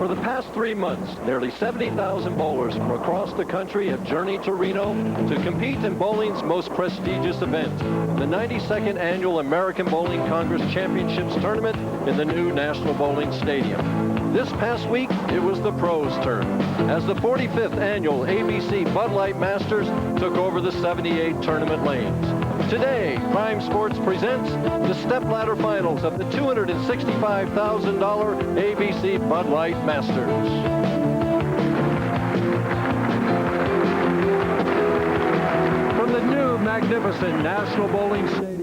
For the past 3 months, nearly 70,000 bowlers from across the country have journeyed to Reno to compete in bowling's most prestigious event, the 92nd Annual American Bowling Congress Championships Tournament in the new National Bowling Stadium. This past week, it was the pros' turn, as the 45th Annual ABC Bud Light Masters took over the 78 tournament lanes. Today, Prime Sports presents the stepladder finals of the $265,000 ABC Bud Light Masters. From the new magnificent National Bowling Stadium.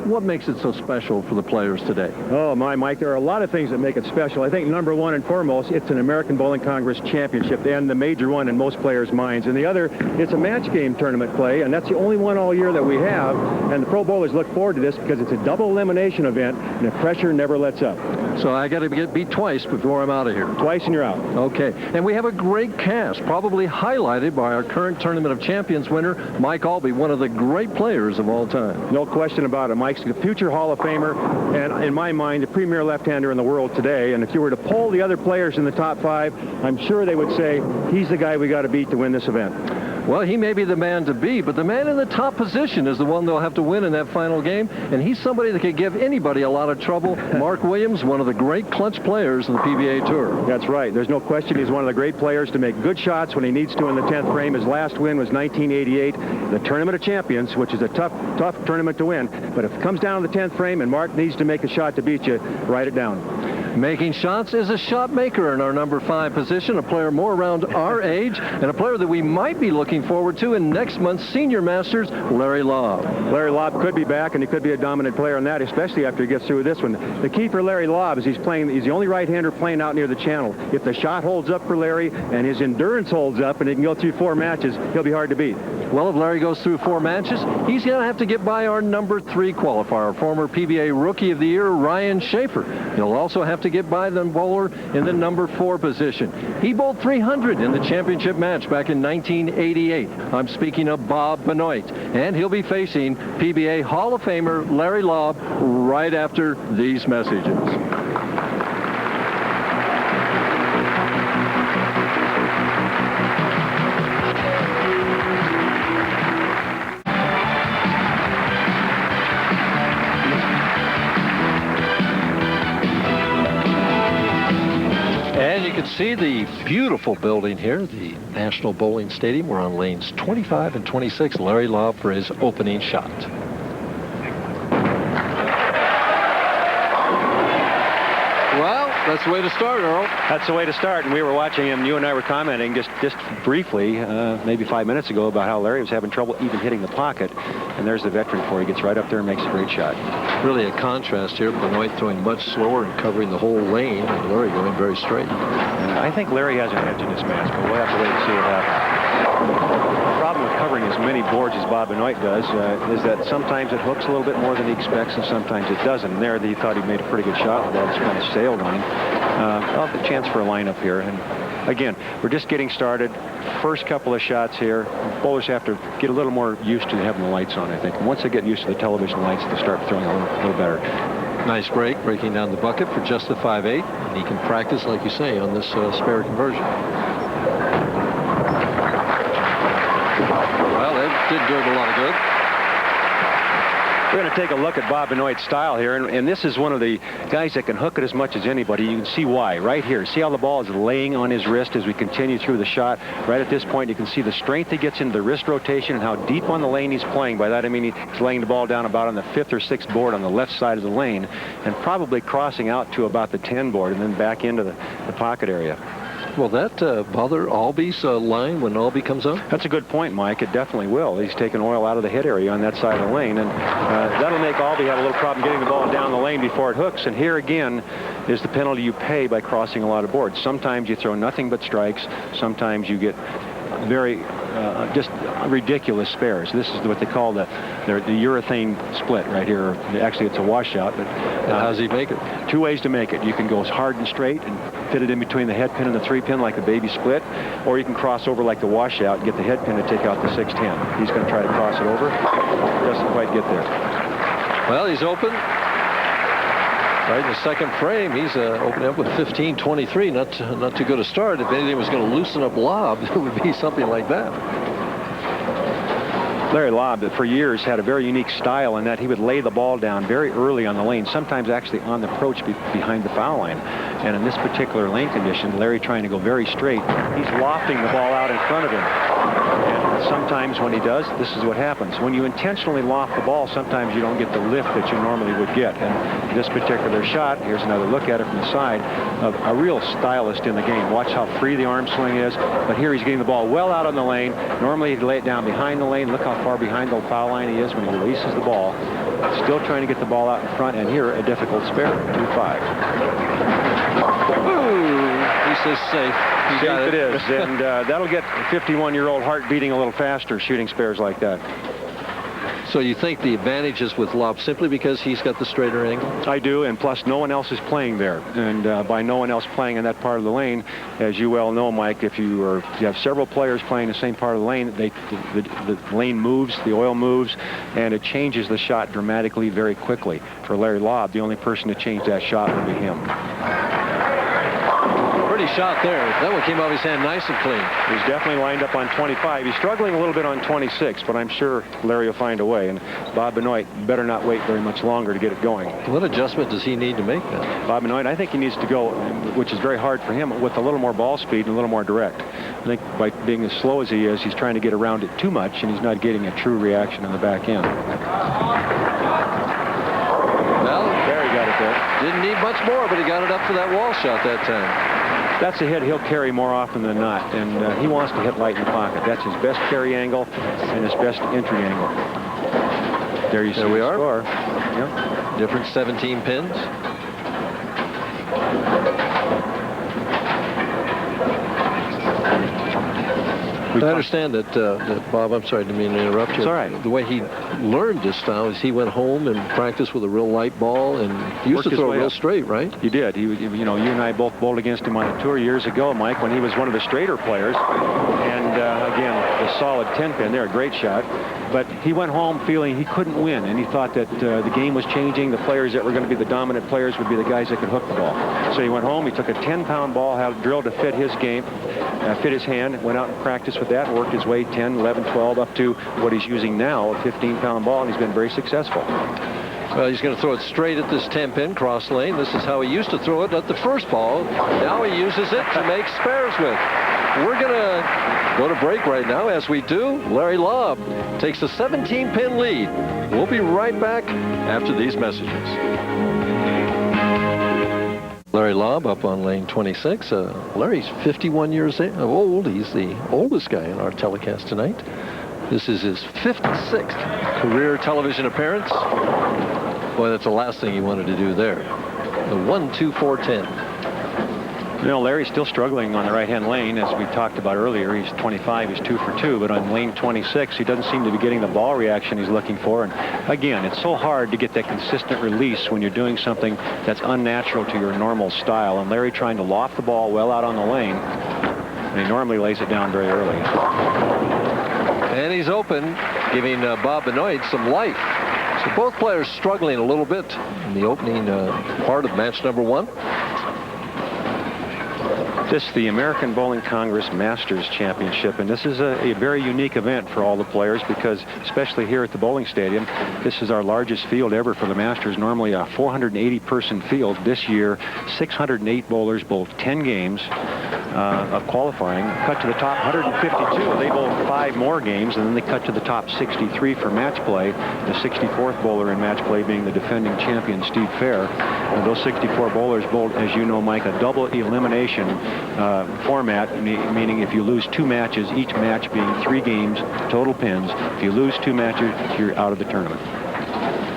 What makes it so special for the players today? Oh, Mike, there are a lot of things that make it special. I think number one and foremost, it's an American Bowling Congress Championship, and the major one in most players' minds. And the other, it's a match game tournament play, and that's the only one all year that we have. And the pro bowlers look forward to this because it's a double elimination event, and the pressure never lets up. So I got to get beat twice before I'm out of here. Twice and you're out. Okay. And we have a great cast, probably highlighted by our current Tournament of Champions winner, Mike Aulby, one of the great players of all time. No question about it. Mike's a future Hall of Famer, and in my mind, the premier left-hander in the world today. And if you were to poll the other players in the top 5, I'm sure they would say he's the guy we got to beat to win this event. Well, he may be the man to be, but the man in the top position is the one they'll have to win in that final game, and he's somebody that could give anybody a lot of trouble. Mark Williams, one of the great clutch players in the PBA Tour. That's right. There's no question he's one of the great players to make good shots when he needs to in the 10th frame. His last win was 1988, the Tournament of Champions, which is a tough tournament to win. But if it comes down to the 10th frame and Mark needs to make a shot to beat you, write it down. Making shots is a shot maker in our number 5 position, a player more around our age, and a player that we might be looking forward to in next month's Senior Masters, Larry Laub. Larry Laub could be back, and he could be a dominant player in that, especially after he gets through this one. The key for Larry Laub is he's the only right-hander playing out near the channel. If the shot holds up for Larry and his endurance holds up and he can go through 4 matches, he'll be hard to beat. Well, if Larry goes through 4 matches, he's going to have to get by our number 3 qualifier, former PBA Rookie of the Year, Ryan Shafer. He'll also have to get by the bowler in the number 4 position. He bowled 300 in the championship match back in 1988. I'm speaking of Bob Benoit, and he'll be facing PBA Hall of Famer Larry Laub right after these messages. And you can see the beautiful building here, the National Bowling Stadium. We're on lanes 25 and 26. Larry Laub for his opening shot. Well, that's the way to start, Earl. That's the way to start, and we were watching him. You and I were commenting just briefly, maybe 5 minutes ago, about how Larry was having trouble even hitting the pocket, and there's the veteran for it. He gets right up there and makes a great shot. Really a contrast here. Benoit throwing much slower and covering the whole lane, and Larry going very straight. I think Larry has an edge in this match, but we'll have to wait and see what happens. The problem with covering as many boards as Bob Benoit does is that sometimes it hooks a little bit more than he expects, and sometimes it doesn't. And there, he thought he made a pretty good shot. The ball just kind of sailed on him. I'll have a chance for a lineup here. And again, we're just getting started. First couple of shots here. Bowlers have to get a little more used to having the lights on, I think. And once they get used to the television lights, they'll start throwing a little better. Nice break, breaking down the bucket for just the 5/8. And he can practice, like you say, on this spare conversion. Well, it did do him a lot of good. We're going to take a look at Bob Benoit's style here, and this is one of the guys that can hook it as much as anybody. You can see why right here. See how the ball is laying on his wrist as we continue through the shot. Right at this point, you can see the strength he gets into the wrist rotation and how deep on the lane he's playing. By that, I mean he's laying the ball down about on the 5th or 6th board on the left side of the lane and probably crossing out to about the 10 board and then back into the pocket area. Will that bother Aulby's line when Aulby comes up? That's a good point, Mike. It definitely will. He's taking oil out of the hit area on that side of the lane, and that'll make Aulby have a little problem getting the ball down the lane before it hooks. And here again is the penalty you pay by crossing a lot of boards. Sometimes you throw nothing but strikes. Sometimes you get very just ridiculous spares. This is what they call the urethane split right here. Actually, it's a washout, but how does he make it? 2 ways to make it. You can go hard and straight and fit it in between the head pin and the 3-pin like a baby split, or you can cross over like the washout and get the head pin to take out the 6-10. He's going to try to cross it over. Doesn't quite get there. Well, he's open. Right in the second frame, he's opening up with 15-23. Not too good a start. If anything was going to loosen up Laub, it would be something like that. Larry Laub, for years, had a very unique style in that he would lay the ball down very early on the lane, sometimes actually on the approach behind the foul line. And in this particular lane condition, Larry trying to go very straight, he's lofting the ball out in front of him. And sometimes when he does, this is what happens. When you intentionally loft the ball, sometimes you don't get the lift that you normally would get. And this particular shot, here's another look at it from the side, of a real stylist in the game. Watch how free the arm swing is. But here he's getting the ball well out on the lane. Normally he'd lay it down behind the lane. Look how far behind the foul line he is when he releases the ball. Still trying to get the ball out in front, and here a difficult spare. 2-5. He says safe. Safe it is, and that'll get a 51-year-old heart beating a little faster shooting spares like that. So you think the advantage is with Laub simply because he's got the straighter angle? I do, and plus no one else is playing there. And by no one else playing in that part of the lane, as you well know, Mike, if you have several players playing the same part of the lane, the lane moves, the oil moves, and it changes the shot dramatically very quickly. For Larry Laub, the only person to change that shot would be him. Pretty shot there. That one came off his hand nice and clean. He's definitely lined up on 25. He's struggling a little bit on 26, but I'm sure Larry will find a way. And Bob Benoit better not wait very much longer to get it going. What adjustment does he need to make then? Bob Benoit, I think he needs to go, which is very hard for him, with a little more ball speed and a little more direct. I think by being as slow as he is, he's trying to get around it too much, and he's not getting a true reaction on the back end. Well, there he got it there. Didn't need much more, but he got it up for that wall shot that time. That's a hit he'll carry more often than not, and he wants to hit light in the pocket. That's his best carry angle and his best entry angle. There you see we are. Score. Yep. Different 17 pins. I understand that Bob, I'm sorry, I didn't mean to interrupt you. It's all right. The way he learned this style is he went home and practiced with a real light ball, and he used to throw real straight, right? He did. You know, you and I both bowled against him on a tour years ago, Mike, when he was one of the straighter players. And again, the solid 10-pin there, a great shot. But he went home feeling he couldn't win, and he thought that the game was changing. The players that were going to be the dominant players would be the guys that could hook the ball. So he went home, he took a 10-pound ball, had it drilled to fit his game, fit his hand, went out and practiced with that, worked his way 10, 11, 12, up to what he's using now, a 15-pound ball, and he's been very successful. Well, he's going to throw it straight at this 10-pin cross lane. This is how he used to throw it at the first ball. Now he uses it to make spares with. We're going to go to break right now. As we do, Larry Laub takes a 17-pin lead. We'll be right back after these messages. Larry Laub up on lane 26. Larry's 51 years old. He's the oldest guy in our telecast tonight. This is his 56th career television appearance. Boy, that's the last thing he wanted to do there. The 1-2-4-10. You know, Larry's still struggling on the right-hand lane, as we talked about earlier. He's 25, he's 2 for 2, but on lane 26, he doesn't seem to be getting the ball reaction he's looking for. And again, it's so hard to get that consistent release when you're doing something that's unnatural to your normal style. And Larry trying to loft the ball well out on the lane, and he normally lays it down very early. And he's open, giving Bob Benoit some life. So both players struggling a little bit in the opening part of match number 1. This is the American Bowling Congress Masters Championship, and this is a very unique event for all the players because, especially here at the bowling stadium, this is our largest field ever for the Masters. Normally a 480-person field. This year, 608 bowlers bowled 10 games of qualifying. Cut to the top 152. They bowled 5 more games, and then they cut to the top 63 for match play. The 64th bowler in match play being the defending champion, Steve Fair. And those 64 bowlers bowled, as you know, Mike, a double elimination format, meaning if you lose 2 matches, each match being 3 games, total pins. If you lose 2 matches, you're out of the tournament.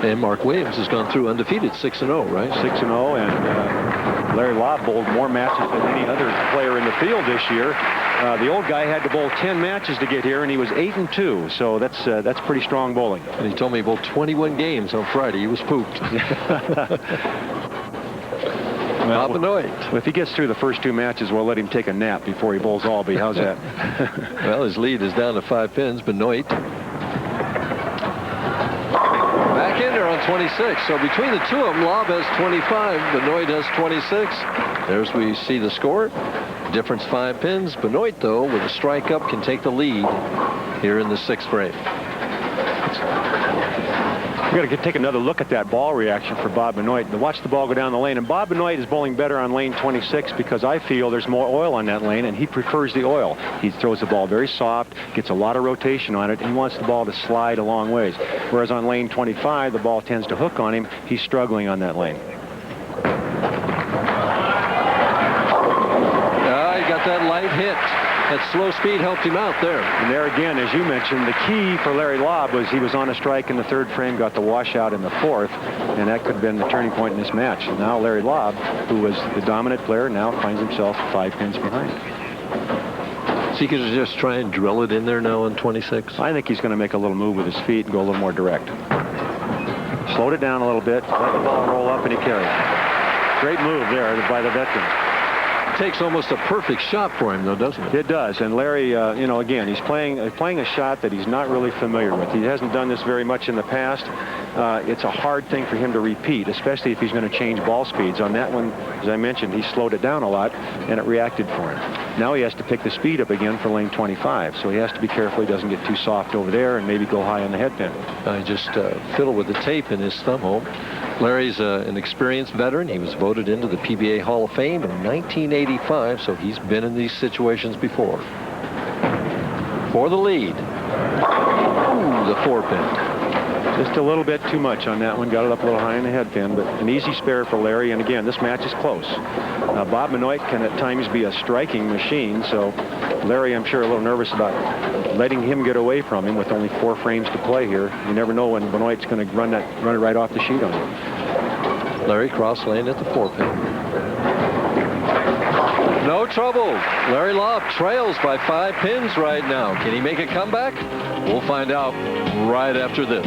And Mark Williams has gone through undefeated, 6-0, right? 6-0, and Larry Laub bowled more matches than any other player in the field this year. The old guy had to bowl 10 matches to get here, and he was 8-2, so that's pretty strong bowling. And he told me he bowled 21 games on Friday. He was pooped. Bob Benoit. If he gets through the first 2 matches, we'll let him take a nap before he bowls Aulby. How's that? Well, his lead is down to 5 pins. Benoit. Back in there on 26. So between the two of them, Laub has 25, Benoit has 26. There's we see the score. Difference 5 pins. Benoit, though, with a strike up, can take the lead here in the 6th frame. We've got to take another look at that ball reaction for Bob Benoit. To watch the ball go down the lane. And Bob Benoit is bowling better on lane 26 because I feel there's more oil on that lane, and he prefers the oil. He throws the ball very soft, gets a lot of rotation on it, and he wants the ball to slide a long ways. Whereas on lane 25, the ball tends to hook on him. He's struggling on that lane. He got that light hit. That slow speed helped him out there. And there again, as you mentioned, the key for Larry Laub was he was on a strike in the 3rd frame, got the washout in the 4th, and that could have been the turning point in this match. And now Larry Laub, who was the dominant player, now finds himself 5 pins behind. So he could just try and drill it in there now on 26? I think he's going to make a little move with his feet and go a little more direct. Slowed it down a little bit, let the ball roll up, and he carried. Great move there by the veteran. Takes almost a perfect shot for him, though, doesn't it? It does. And Larry, you know, again, he's playing a shot that he's not really familiar with. He hasn't done this very much in the past. It's a hard thing for him to repeat, especially if he's going to change ball speeds. On that one, as I mentioned, he slowed it down a lot, and it reacted for him. Now he has to pick the speed up again for lane 25, so he has to be careful he doesn't get too soft over there and maybe go high on the headpin. I just fiddled with the tape in his thumb hole. Larry's an experienced veteran. He was voted into the PBA Hall of Fame in 1985, so he's been in these situations before. For the lead. Ooh, the 4-pin. Just a little bit too much on that one. Got it up a little high in the headpin, but an easy spare for Larry. And again, this match is close. Bob Benoit can at times be a striking machine, so Larry, I'm sure, a little nervous about letting him get away from him with only 4 frames to play here. You never know when Benoit's going to run it right off the sheet on him. Larry cross lane at the 4-pin. No trouble. Larry Laub trails by 5 pins right now. Can he make a comeback? We'll find out right after this.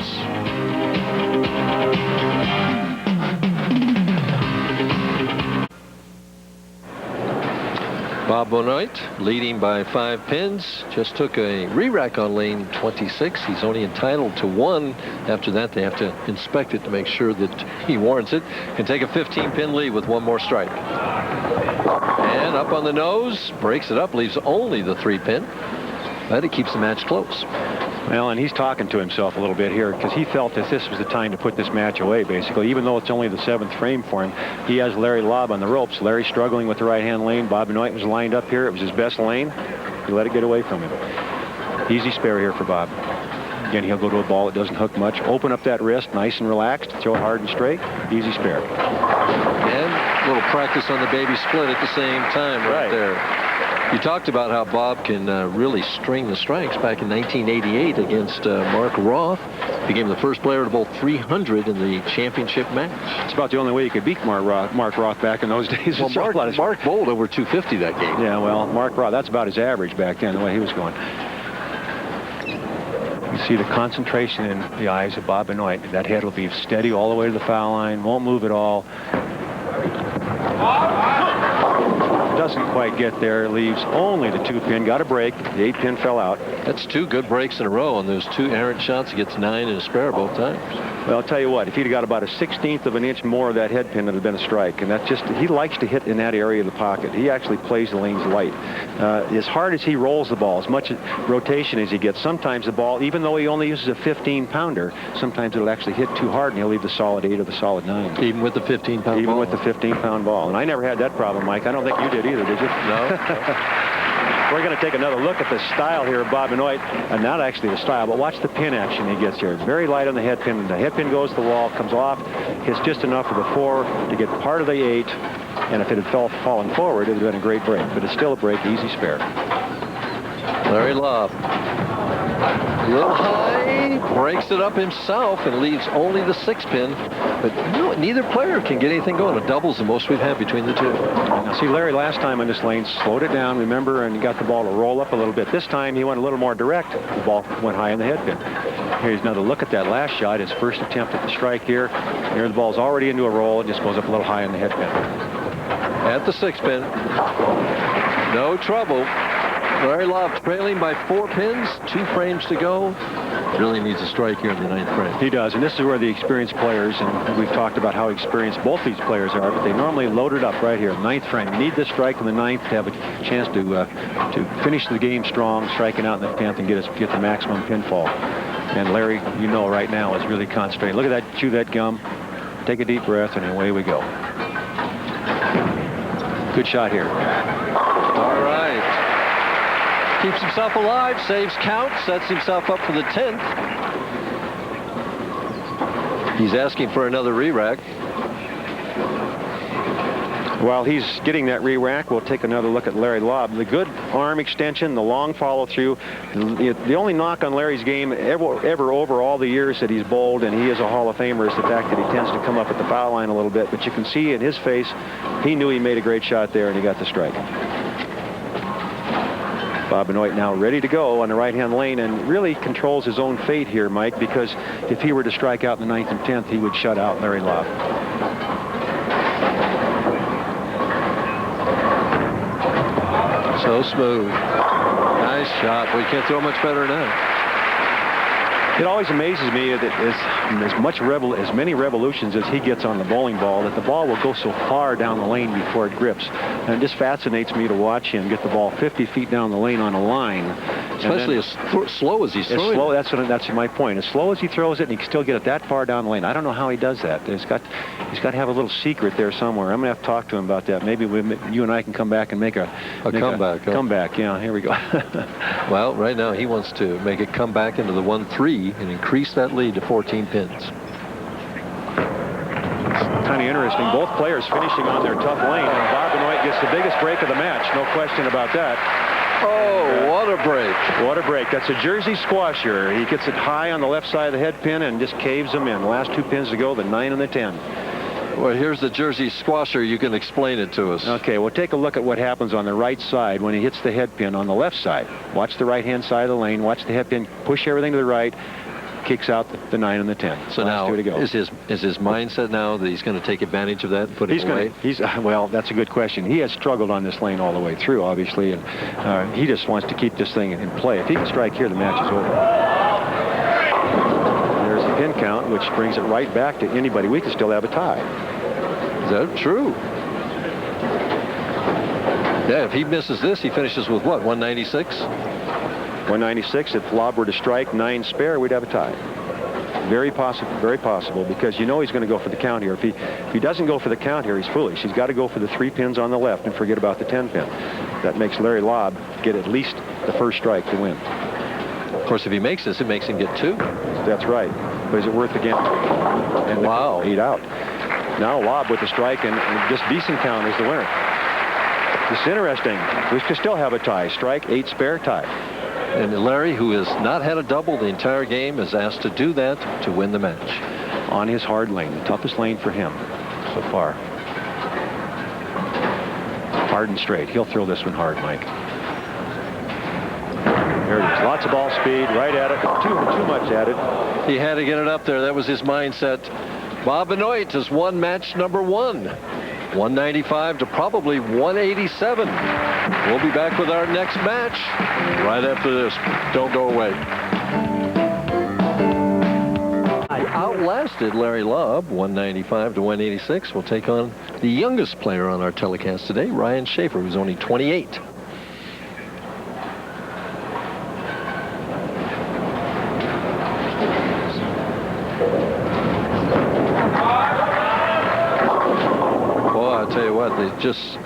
Bob Benoit leading by 5 pins. Just took a re-rack on lane 26. He's only entitled to 1. After that, they have to inspect it to make sure that he warrants it. Can take a 15-pin lead with 1 more strike. And up on the nose, breaks it up, leaves only the 3-pin. But it keeps the match close. Well, and he's talking to himself a little bit here because he felt that this was the time to put this match away, basically. Even though it's only the 7th frame for him, he has Larry Laub on the ropes. Larry struggling with the right-hand lane. Bob Benoit was lined up here. It was his best lane. He let it get away from him. Easy spare here for Bob. Again, he'll go to a ball that doesn't hook much. Open up that wrist, nice and relaxed. Throw it hard and straight. Easy spare. And a little practice on the baby split at the same time right there. You talked about how Bob can really string the strikes back in 1988 against Mark Roth. Became the first player to bowl 300 in the championship match. It's about the only way you could beat Mark Roth back in those days. Well, Mark bowled over 250 that game. Yeah, well, Mark Roth, that's about his average back then, the way he was going. You see the concentration in the eyes of Bob Benoit. That head will be steady all the way to the foul line, won't move at all. Doesn't quite get there, leaves only the 2-pin, got a break, the 8-pin fell out. That's 2 good breaks in a row, and those 2 errant shots, he gets 9 and a spare both times. Well, I'll tell you what, if he'd have got about a 1/16 of an inch more of that head pin, it would have been a strike. And that's just, he likes to hit in that area of the pocket. He actually plays the lanes light. As hard as he rolls the ball, as much rotation as he gets, sometimes the ball, even though he only uses a 15-pounder, sometimes it'll actually hit too hard and he'll leave the solid 8 or the solid 9. Even with the 15-pound ball? Even with the 15-pound ball. And I never had that problem, Mike. I don't think you did either, did you? No. We're going to take another look at the style here of Bob Benoit, and not actually the style, but watch the pin action he gets here. Very light on the head pin. The head pin goes to the wall, comes off, hits just enough of the 4 to get part of the 8, and if it had fallen forward, it would have been a great break, but it's still a break, easy spare. Larry Laub. A little high, breaks it up himself and leaves only the 6-pin. But neither player can get anything going. A double's the most we've had between the two. Now, see, Larry last time on this lane slowed it down, remember, and got the ball to roll up a little bit. This time he went a little more direct. The ball went high in the head pin. Here's another look at that last shot, his first attempt at the strike here. Here the ball's already into a roll. It just goes up a little high in the head pin. At the 6-pin. No trouble. Larry Laub trailing by 4 pins, 2 frames to go. Really needs a strike here in the 9th frame. He does, and this is where the experienced players, and we've talked about how experienced both these players are, but they normally load it up right here, 9th frame. You need this strike in the 9th to have a chance to finish the game strong, striking out in the 10th and get the maximum pinfall. And Larry, you know, right now is really concentrating. Look at that, chew that gum, take a deep breath, and away we go. Good shot here. All right. Keeps himself alive, saves count, sets himself up for the 10th. He's asking for another re-rack. While he's getting that re-rack, we'll take another look at Larry Laub. The good arm extension, the long follow-through. The only knock on Larry's game ever over all the years that he's bowled, and he is a Hall of Famer, is the fact that he tends to come up at the foul line a little bit. But you can see in his face, he knew he made a great shot there, and he got the strike. Bob Benoit now ready to go on the right-hand lane and really controls his own fate here, Mike, because if he were to strike out in the 9th and 10th, he would shut out Larry Laub. So smooth. Nice shot. Well, you can't throw much better than that. It always amazes me that as many revolutions as he gets on the bowling ball, that the ball will go so far down the lane before it grips. And it just fascinates me to watch him get the ball 50 feet down the lane on a line. Especially as slow as he's throwing. Slow, that's my point. As slow as he throws it, and he can still get it that far down the lane. I don't know how he does that. He's got to have a little secret there somewhere. I'm going to have to talk to him about that. Maybe you and I can come back and make a comeback. Comeback, yeah, here we go. Well, right now he wants to make it come back into the 1-3 and increase that lead to 14 pins. Kind of interesting. Both players finishing on their tough lane, and Bob Benoit gets the biggest break of the match. No question about that. Oh, what a break. What a break. That's a Jersey squasher. He gets it high on the left side of the head pin and just caves them in. The last 2 pins to go, the 9 and the 10. Well, here's the Jersey squasher. You can explain it to us. Okay, well, take a look at what happens on the right side when he hits the head pin on the left side. Watch the right-hand side of the lane. Watch the head pin. Push everything to the right. Kicks out the 9 and the 10. So now, is his mindset now that he's going to take advantage of that and put it away? Well, that's a good question. He has struggled on this lane all the way through, obviously, and he just wants to keep this thing in play. If he can strike here, the match is over. There's the pin count, which brings it right back to anybody. We can still have a tie. Is that true? Yeah, if he misses this, he finishes with what, 196? 196. If Laub were to strike 9 spare, we'd have a tie. Very possible, because you know he's going to go for the count here. If he doesn't go for the count here, he's foolish. He's got to go for the 3 pins on the left and forget about the 10 pin. That makes Larry Laub get at least the first strike to win. Of course, if he makes this, it makes him get 2. That's right. But is it worth the gamble? And wow. 8 out. Now Laub with the strike, and this decent count is the winner. It's interesting. We could still have a tie. Strike, 8 spare, tie. And Larry, who has not had a double the entire game, is asked to do that to win the match. On his hard lane, the toughest lane for him so far. Hard and straight. He'll throw this one hard, Mike. There it is. Lots of ball speed, right at it. Too much at it. He had to get it up there. That was his mindset. Bob Benoit has won match number 1. 195 to probably 187. We'll be back with our next match right after this. Don't go away. He outlasted Larry Laub, 195 to 186. We'll take on the youngest player on our telecast today, Ryan Shafer, who's only 28. It just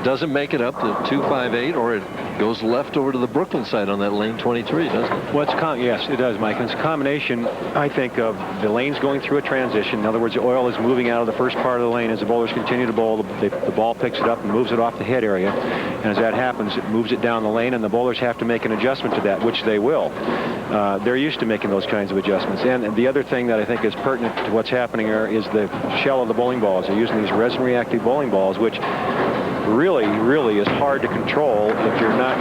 doesn't make it up to 258, or it goes left over to the Brooklyn side on that lane 23, doesn't it? Well, yes, it does, Mike. And it's a combination, I think, of the lanes going through a transition. In other words, the oil is moving out of the first part of the lane as the bowlers continue to bowl. The ball picks it up and moves it off the head area. And as that happens, it moves it down the lane, and the bowlers have to make an adjustment to that, which they will. They're used to making those kinds of adjustments. And the other thing that I think is pertinent to what's happening here is the shell of the bowling balls. They're using these resin-reactive bowling balls, which really, really is hard to control if you're not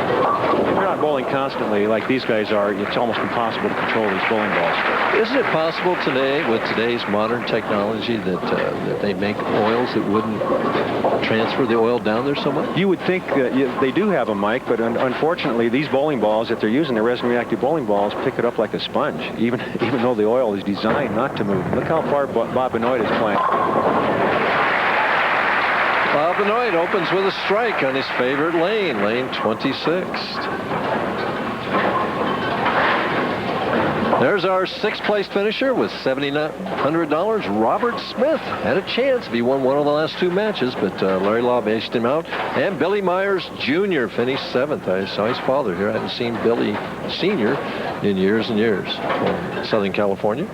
bowling constantly like these guys are. It's almost impossible to control these bowling balls. Isn't it possible today, with today's modern technology, that they make oils that wouldn't transfer the oil down there so much? You would think that they do have a mic, but unfortunately, these bowling balls that they're using, the resin-reactive bowling balls, pick it up like a sponge, even though the oil is designed not to move. Look how far Bob Benoit is playing. Bob Benoit opens with a strike on his favorite lane, lane 26. There's our sixth-place finisher with $7,900. Robert Smith had a chance if he won one of the last two matches, but Larry Laub aced him out. And Billy Myers Jr. finished seventh. I saw his father here. I haven't seen Billy Sr. in years and years from Southern California.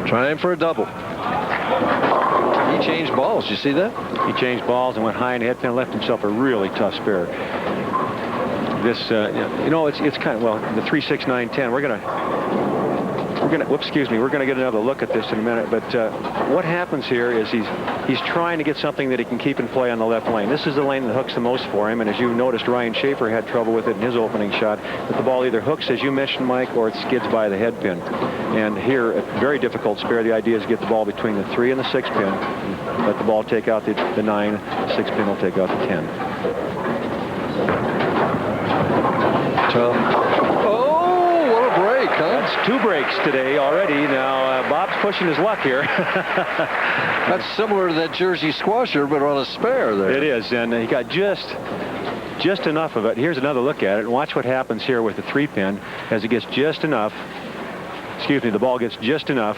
Trying for a double. He changed balls. You see that? He changed balls and went high in the head pin, left himself a really tough spare. This, it's kind of, well, the 3, 6, 9, 10. We're gonna, whoops, excuse me. We're gonna get another look at this in a minute. But what happens here is he's trying to get something that he can keep in play on the left lane. This is the lane that hooks the most for him. And as you noticed, Ryan Shafer had trouble with it in his opening shot. But the ball either hooks, as you mentioned, Mike, or it skids by the head pin. And here, a very difficult spare. The idea is to get the ball between the 3 and the 6 pin. Let the ball take out the 9. 6 pin will take out the 10. Oh, what a break, huh? That's 2 breaks today already. Now, Bob's pushing his luck here. That's similar to that Jersey squasher, but on a spare there. It is, and he got just enough of it. Here's another look at it. Watch what happens here with the 3 pin as it gets just enough. Excuse me, the ball gets just enough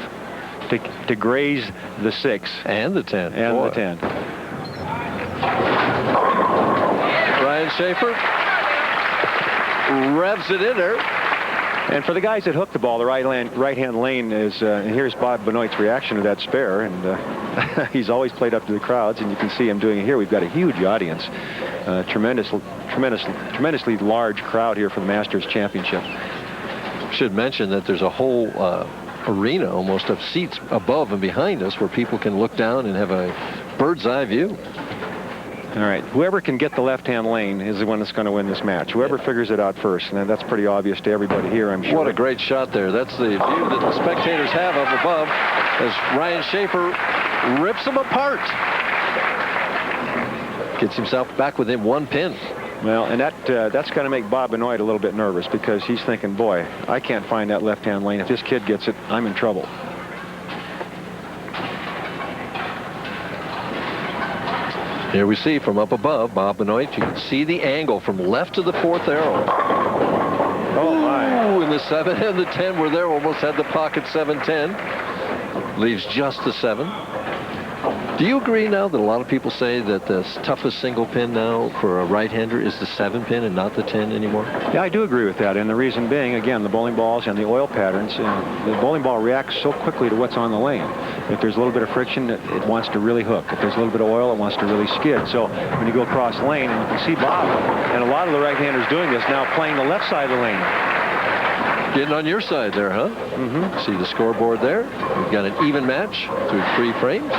to graze the 6. And the 10. And the 10. Ryan Shafer revs it in there. And for the guys that hook the ball, the right-hand lane is, and here's Bob Benoit's reaction to that spare, and he's always played up to the crowds, and you can see him doing it here. We've got a huge audience, tremendously large crowd here for the Masters Championship. Should mention that there's a whole arena almost of seats above and behind us where people can look down and have a bird's eye view. All right, whoever can get the left-hand lane is the one that's going to win this match. Whoever figures it out first, and that's pretty obvious to everybody here, I'm sure. What a great shot there. That's the view that the spectators have up above as Ryan Shafer rips them apart. Gets himself back within 1 pin. Well, and that's going to make Bob Benoit a little bit nervous because he's thinking, boy, I can't find that left-hand lane. If this kid gets it, I'm in trouble. Here we see from up above, Bob Benoit. You can see the angle from left to the 4th arrow. Oh, my. Ooh, and the 7 and the 10 were there. Almost had the pocket 7-10. Leaves just the 7. Do you agree now that a lot of people say that the toughest single pin now for a right-hander is the 7 pin and not the 10 anymore? Yeah, I do agree with that. And the reason being, again, the bowling balls and the oil patterns. The bowling ball reacts so quickly to what's on the lane. If there's a little bit of friction, it wants to really hook. If there's a little bit of oil, it wants to really skid. So when you go across lane, and you can see Bob and a lot of the right-handers doing this now, playing the left side of the lane. Getting on your side there, huh? Mm-hmm. See the scoreboard there? We've got an even match through 3 frames.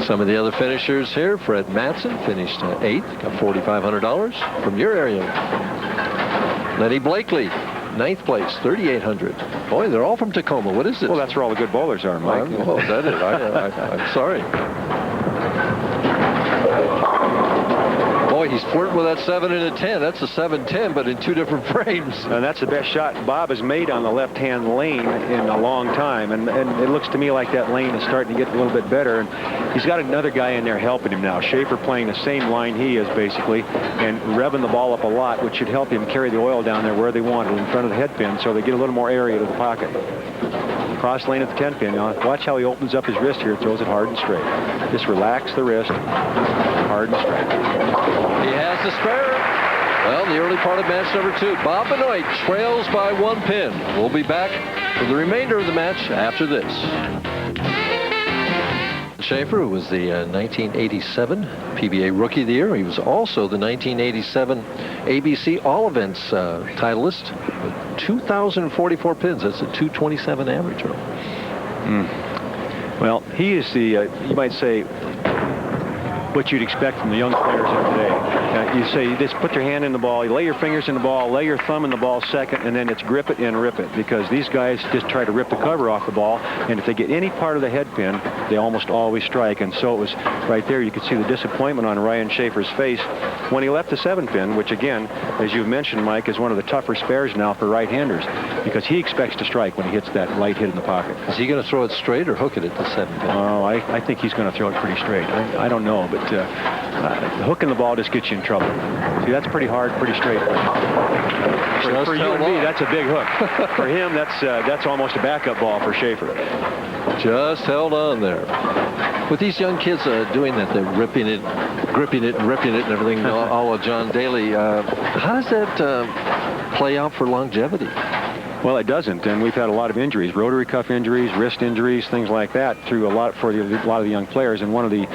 Some of the other finishers here. Fred Matson finished 8th, got $4,500 from your area. Lenny Blakely, 9th place, $3,800. Boy, they're all from Tacoma. What is this? Well, that's where all the good bowlers are, Mike. Oh, is that it? I'm sorry. Boy, he's flirting with that 7 and a 10. That's a 7-10, but in 2 different frames. And that's the best shot Bob has made on the left-hand lane in a long time. And it looks to me like that lane is starting to get a little bit better. And he's got another guy in there helping him now. Shafer playing the same line he is, basically, and revving the ball up a lot, which should help him carry the oil down there where they want it, in front of the head pin, so they get a little more area to the pocket. Cross lane at the 10 pin. Now, watch how he opens up his wrist here, throws it hard and straight. Just relax the wrist, hard and straight. He has the spare. Well, the early part of match number 2. Bob Benoit trails by 1 pin. We'll be back for the remainder of the match after this. Shafer, who was the 1987 PBA Rookie of the Year. He was also the 1987 ABC All Events titleist with 2,044 pins. That's a 227 average. Well, he is the, you might say, what you'd expect from the young players of today. You say, you just put your hand in the ball, you lay your fingers in the ball, lay your thumb in the ball second, and then it's grip it and rip it, because these guys just try to rip the cover off the ball, and if they get any part of the head pin, they almost always strike. And so it was right there, you could see the disappointment on Ryan Shafer's face when he left the 7-pin, which again, as you've mentioned, Mike, is one of the tougher spares now for right-handers, because he expects to strike when he hits that light hit in the pocket. Is he going to throw it straight or hook it at the 7-pin? Oh, I think he's going to throw it pretty straight. I don't know, but hooking the ball just gets you in trouble. See, that's pretty hard, pretty straight. For you and me, that's a big hook. For him, that's almost a backup ball for Shafer. Just held on there. With these young kids doing that, they're ripping it, gripping it, and ripping it and everything, all of John Daly. How does that play out for longevity? Well, it doesn't, and we've had a lot of injuries, rotary cuff injuries, wrist injuries, things like that, through a lot for a lot of the young players. And one of the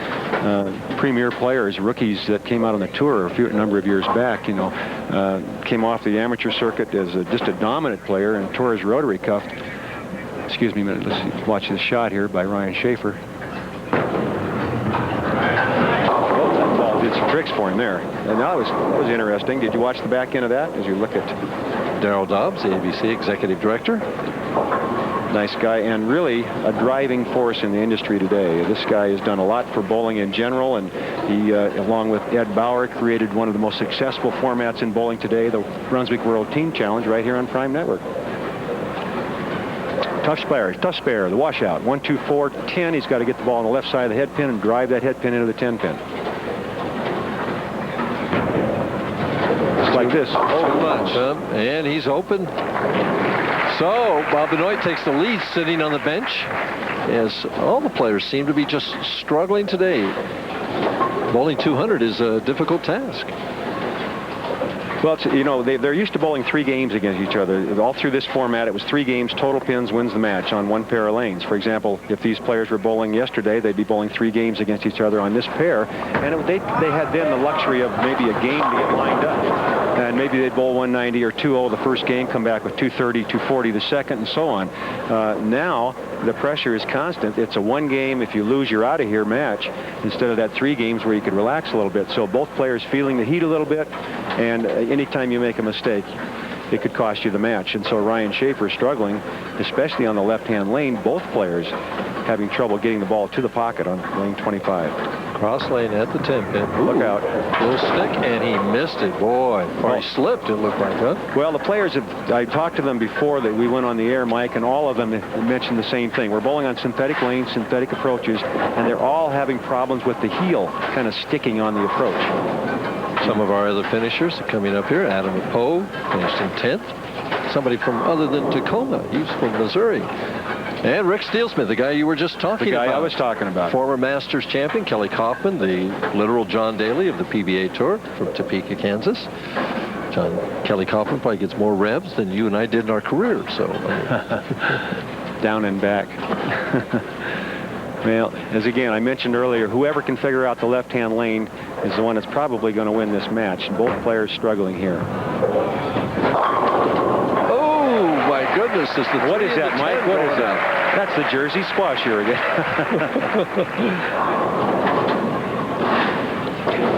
premier players, rookies that came out on the tour a number of years back, came off the amateur circuit as just a dominant player and tore his rotary cuff. Excuse me a minute. Let's watch this shot here by Ryan Shafer. Oh, that ball did some tricks for him there. And that was interesting. Did you watch the back end of that as you look at Darryl Dobbs, the ABC Executive Director. Nice guy, and really a driving force in the industry today. This guy has done a lot for bowling in general, and he, along with Ed Bauer, created one of the most successful formats in bowling today, the Brunswick World Team Challenge, right here on Prime Network. Tough spare, the washout. 1, 2, 4, 10. He's got to get the ball on the left side of the head pin and drive that head pin into the 10-pin. Like this. Too much. And he's open. So Bob Benoit takes the lead sitting on the bench, as all the players seem to be just struggling today. Bowling 200 is a difficult task. Well, they're used to bowling 3 games against each other. All through this format, it was 3 games, total pins wins the match on one pair of lanes. For example, if these players were bowling yesterday, they'd be bowling 3 games against each other on this pair. And they had then the luxury of maybe a game being lined up. And maybe they'd bowl 190 or 2-0 the first game, come back with 230, 240 the second, and so on. Now, the pressure is constant. It's a 1 game, if you lose, you're out of here match, instead of that 3 games where you could relax a little bit. So both players feeling the heat a little bit, and anytime you make a mistake, it could cost you the match. And so Ryan Shafer struggling, especially on the left-hand lane, both players having trouble getting the ball to the pocket on lane 25. Cross lane at the 10-pin. Look out. Little stick, and he missed it. Boy, or he slipped, it looked like, huh? Well, the players I talked to them before that we went on the air, Mike, and all of them mentioned the same thing. We're bowling on synthetic lanes, synthetic approaches, and they're all having problems with the heel kind of sticking on the approach. Some of our other finishers are coming up here. Adam Poe finished in 10th. Somebody from other than Tacoma. He's from Missouri. And Rick Steelsmith, the guy you were just talking about. The guy I was talking about. Former Masters champion Kelly Kaufman, the literal John Daly of the PBA Tour from Topeka, Kansas. Kelly Kaufman probably gets more revs than you and I did in our career. So down and back. Well, as again, I mentioned earlier, whoever can figure out the left-hand lane is the one that's probably going to win this match. Both players struggling here. Goodness, what is that, Mike? What is that? That's the Jersey squash here again.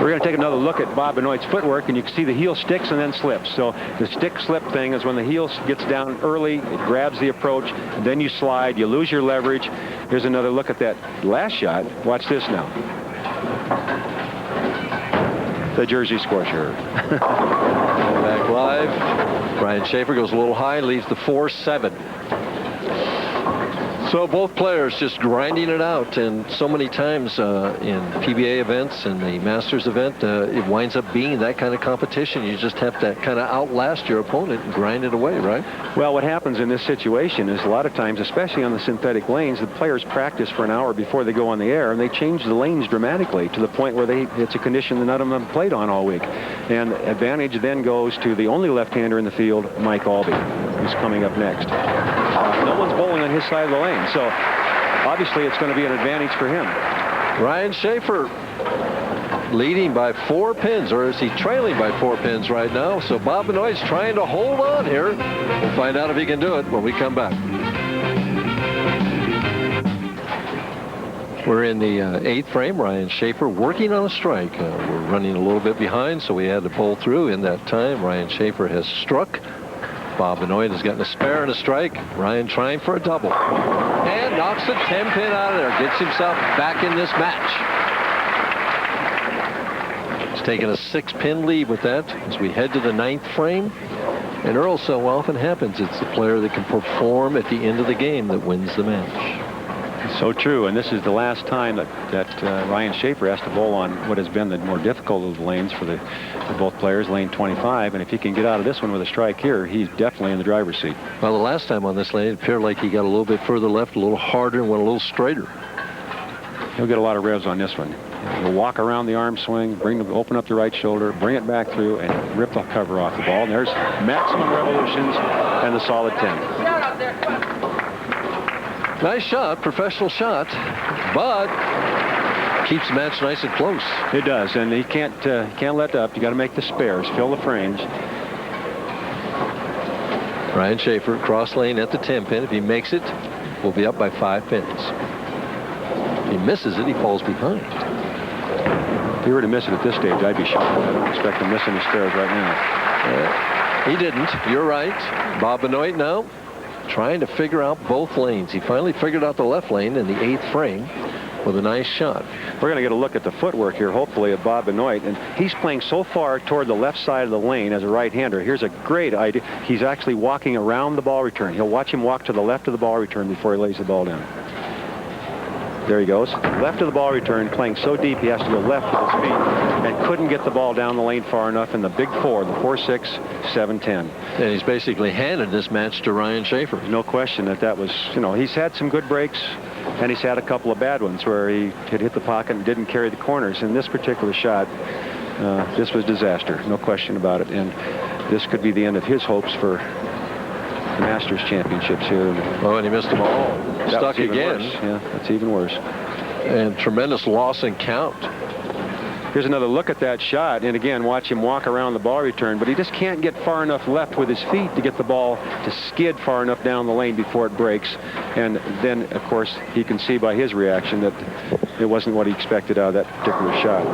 We're going to take another look at Bob Benoit's footwork, and you can see the heel sticks and then slips. So the stick-slip thing is when the heel gets down early, it grabs the approach, and then you slide, you lose your leverage. Here's another look at that last shot. Watch this now. The Jersey squasher. Back live. Ryan Shafer goes a little high, leaves the 4-7. So both players just grinding it out, and so many times in PBA events and the Masters event, it winds up being that kind of competition. You just have to kind of outlast your opponent and grind it away, right? Well, what happens in this situation is a lot of times, especially on the synthetic lanes, the players practice for an hour before they go on the air, and they change the lanes dramatically to the point where it's a condition that none of them have played on all week. And advantage then goes to the only left-hander in the field, Mike Aulby, who's coming up next. No one's bowling on his side of the lane. So obviously it's going to be an advantage for him. Ryan Shafer leading by 4 pins, or is he trailing by 4 pins right now? So Bob Benoit's trying to hold on here. We'll find out if he can do it when we come back. We're in the 8th frame. Ryan Shafer working on a strike. We're running a little bit behind, so we had to pull through. In that time, Ryan Shafer has struck. Bob Benoit has gotten a spare and a strike. Ryan trying for a double. And knocks a 10-pin out of there. Gets himself back in this match. He's taking a 6-pin lead with that as we head to the 9th frame. And Earl, so often happens, it's the player that can perform at the end of the game that wins the match. So true, and this is the last time that Ryan Shafer has to bowl on what has been the more difficult of the lanes for both players, lane 25, and if he can get out of this one with a strike here, he's definitely in the driver's seat. Well, the last time on this lane, it appeared like he got a little bit further left, a little harder, and went a little straighter. He'll get a lot of revs on this one. He'll walk around the arm swing, open up the right shoulder, bring it back through, and rip the cover off the ball. And there's maximum revolutions and the solid 10. Nice shot, professional shot, but keeps the match nice and close. It does, and he can't let up. You got to make the spares, fill the frames. Ryan Shafer, cross lane at the 10-pin. If he makes it, we'll be up by 5 pins. If he misses it, he falls behind. If he were to miss it at this stage, I'd be shocked. I don't expect him missing the spares right now. He didn't. You're right. Bob Benoit now trying to figure out both lanes. He finally figured out the left lane in the 8th frame with a nice shot. We're going to get a look at the footwork here, hopefully, of Bob Benoit. And he's playing so far toward the left side of the lane as a right-hander. Here's a great idea. He's actually walking around the ball return. He'll watch him walk to the left of the ball return before he lays the ball down. There he goes. Left of the ball return, playing so deep he has to go left with his feet, and couldn't get the ball down the lane far enough in the big 4, the 4-6, 7-10. And he's basically handed this match to Ryan Shafer. No question that was, he's had some good breaks, and he's had a couple of bad ones where he had hit the pocket and didn't carry the corners. In this particular shot, this was disaster, no question about it. And this could be the end of his hopes for the Masters Championships here. Oh, and he missed them all. Stuck again. Worse. Yeah, that's even worse. And tremendous loss in count. Here's another look at that shot, and again, watch him walk around the ball return, but he just can't get far enough left with his feet to get the ball to skid far enough down the lane before it breaks. And then, of course, he can see by his reaction that it wasn't what he expected out of that particular shot.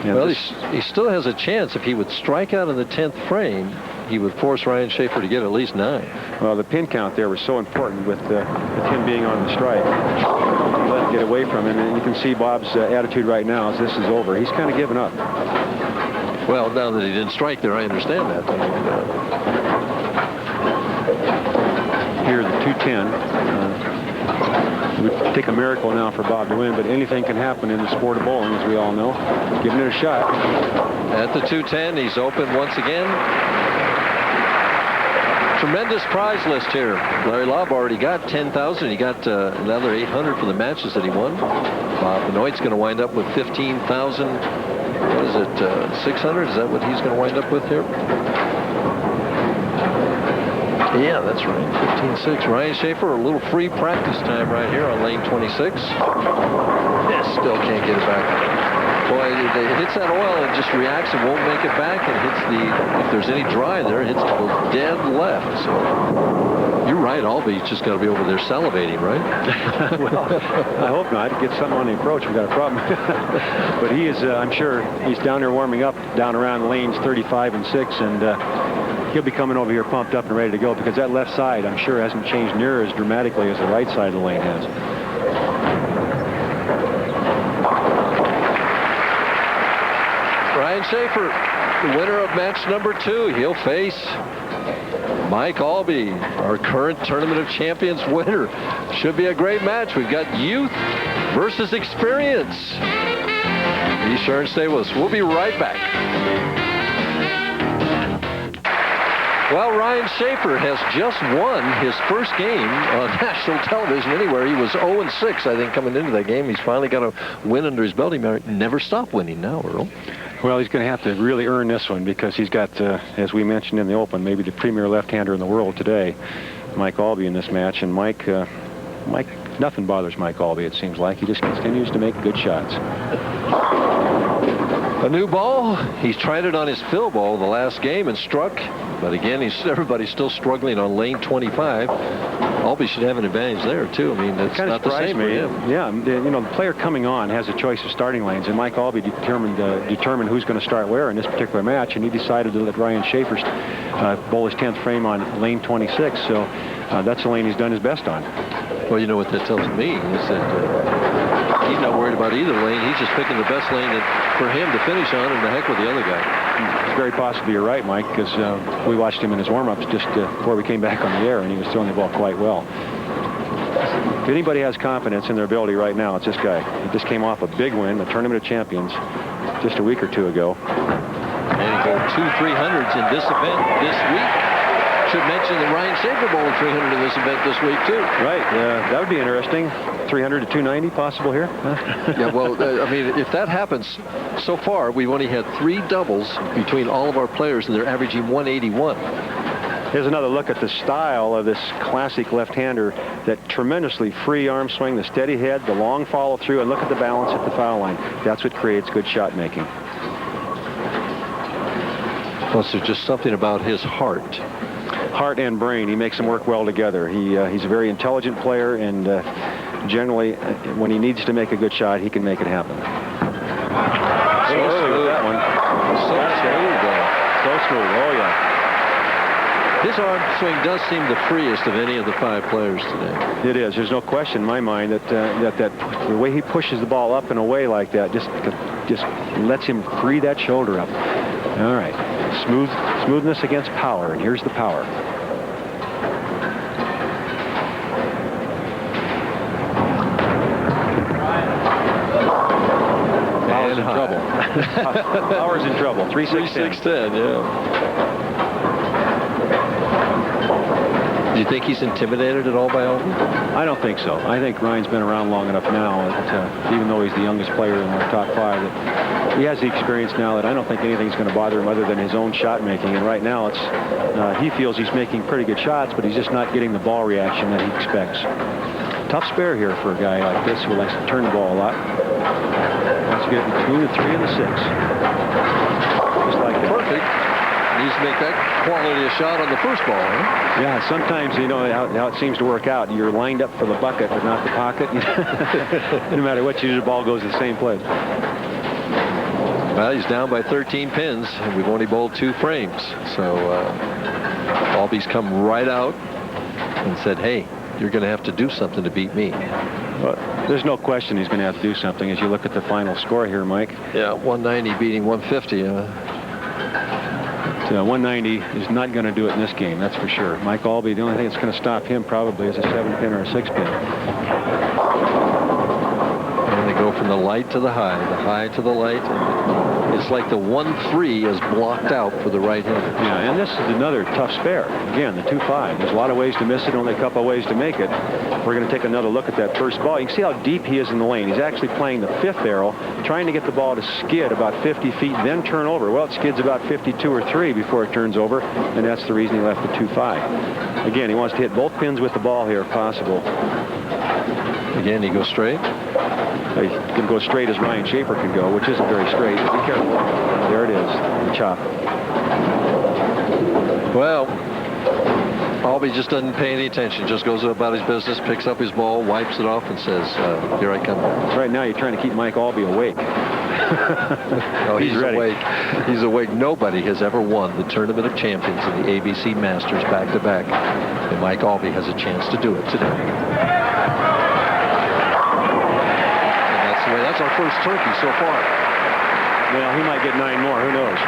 And well, he still has a chance. If he would strike out in the 10th frame, he would force Ryan Shafer to get at least 9. Well, the pin count there was so important with him being on the strike. He let it get away from him, and you can see Bob's attitude right now as this is over. He's kind of given up. Well, now that he didn't strike there, I understand that. Here, the 210. It would take a miracle now for Bob to win, but anything can happen in the sport of bowling, as we all know. Giving it a shot. At the 210, he's open once again. Tremendous prize list here. Larry Laub already got 10,000. He got another 800 for the matches that he won. Bob Benoit's going to wind up with 15,000. What is it, 600? Is that what he's going to wind up with here? Yeah, that's right, 15-6. Ryan Shafer, a little free practice time right here on lane 26. Yes, still can't get it back. Boy, it hits that oil and just reacts and won't make it back, and hits if there's any dry there, it hits the dead left. So you're right, Aulby's just got to be over there salivating, right? Well, I hope not. Get something on the approach, we've got a problem. But he is, I'm sure, he's down there warming up down around lanes 35 and 6, and he'll be coming over here pumped up and ready to go, because that left side, I'm sure, hasn't changed near as dramatically as the right side of the lane has. Ryan Shafer, the winner of match number 2. He'll face Mike Aulby, our current Tournament of Champions winner. Should be a great match. We've got youth versus experience. Be sure and stay with us. We'll be right back. Well, Ryan Shafer has just won his first game on national television anywhere. He was 0-6, I think, coming into that game. He's finally got a win under his belt. He might never stop winning now, Earl. Well, he's going to have to really earn this one, because he's got, as we mentioned in the Open, maybe the premier left-hander in the world today, Mike Aulby, in this match. And Mike nothing bothers Mike Aulby, it seems like. He just continues to make good shots. A new ball. He's tried it on his fill ball the last game and struck. But again, everybody's still struggling on lane 25. Aulby should have an advantage there, too. I mean, it's not the same for him. Yeah, you know, the player coming on has a choice of starting lanes, and Mike Aulby determined who's going to start where in this particular match, and he decided to let Ryan Shafer bowl his 10th frame on lane 26, so that's the lane he's done his best on. Well, you know what that tells me is that he's not worried about either lane. He's just picking the best lane for him to finish on, and the heck with the other guy. It's very possibly you're right, Mike, because we watched him in his warm-ups just before we came back on the air, and he was throwing the ball quite well. If anybody has confidence in their ability right now, it's this guy. He just came off a big win, the Tournament of Champions, just a week or two ago. And he bowled 2 300s in this event this week. Should mention that Ryan Shafer bowled 300 in this event this week, too. Right. That would be interesting. 300 to 290 possible here. Yeah, well, I mean, if that happens, so far, we've only had 3 doubles between all of our players, and they're averaging 181. Here's another look at the style of this classic left-hander, that tremendously free arm swing, the steady head, the long follow-through, and look at the balance at the foul line. That's what creates good shot making. Plus, there's just something about his heart. Heart and brain, he makes them work well together. He's a very intelligent player, and generally, when he needs to make a good shot, he can make it happen. So early with that one. So smooth. Oh, yeah. His arm swing does seem the freest of any of the 5 players today. It is. There's no question in my mind that the way he pushes the ball up and away like that just lets him free that shoulder up. All right. Smoothness against power, and here's the power. Power's in trouble. Power's in trouble. 3-6-10. Yeah. Do you think he's intimidated at all by Aulby? I don't think so. I think Ryan's been around long enough now that even though he's the youngest player in our top 5, that he has the experience now that I don't think anything's going to bother him other than his own shot making. And right now, he feels he's making pretty good shots, but he's just not getting the ball reaction that he expects. Tough spare here for a guy like this who likes to turn the ball a lot. Wants to get between the 3 and the 6. Just like that. Perfect. Needs to make that quality of shot on the first ball, huh? Yeah, sometimes, you know, how it seems to work out. You're lined up for the bucket, but not the pocket. No matter what you do, the ball goes to the same place. Well, he's down by 13 pins, and we've only bowled 2 frames. So Aulby's come right out and said, hey, you're going to have to do something to beat me. Well, there's no question he's going to have to do something as you look at the final score here, Mike. Yeah, 190 beating 150. 190 is not going to do it in this game, that's for sure. Mike Aulby, the only thing that's going to stop him probably is a 7-pin or a 6-pin. And they go from the light to the high to the light. It's like the 1-3 is blocked out for the right-hander. Yeah, and this is another tough spare. Again, the 2-5. There's a lot of ways to miss it, only a couple of ways to make it. We're going to take another look at that first ball. You can see how deep he is in the lane. He's actually playing the 5th arrow, trying to get the ball to skid about 50 feet, then turn over. Well, it skids about 52 or 3 before it turns over, and that's the reason he left the 2-5. Again, he wants to hit both pins with the ball here if possible. Again, he goes straight. He can go straight as Ryan Shafer can go, which isn't very straight. Be careful. There it is. The chop. Well, Aulby just doesn't pay any attention. Just goes about his business, picks up his ball, wipes it off, and says, here I come. Right now, you're trying to keep Mike Aulby awake. Oh, he's ready. Awake. He's awake. Nobody has ever won the Tournament of Champions in the ABC Masters back-to-back. And Mike Aulby has a chance to do it today. That's our first turkey so far. Well, he might get 9 more. Who knows?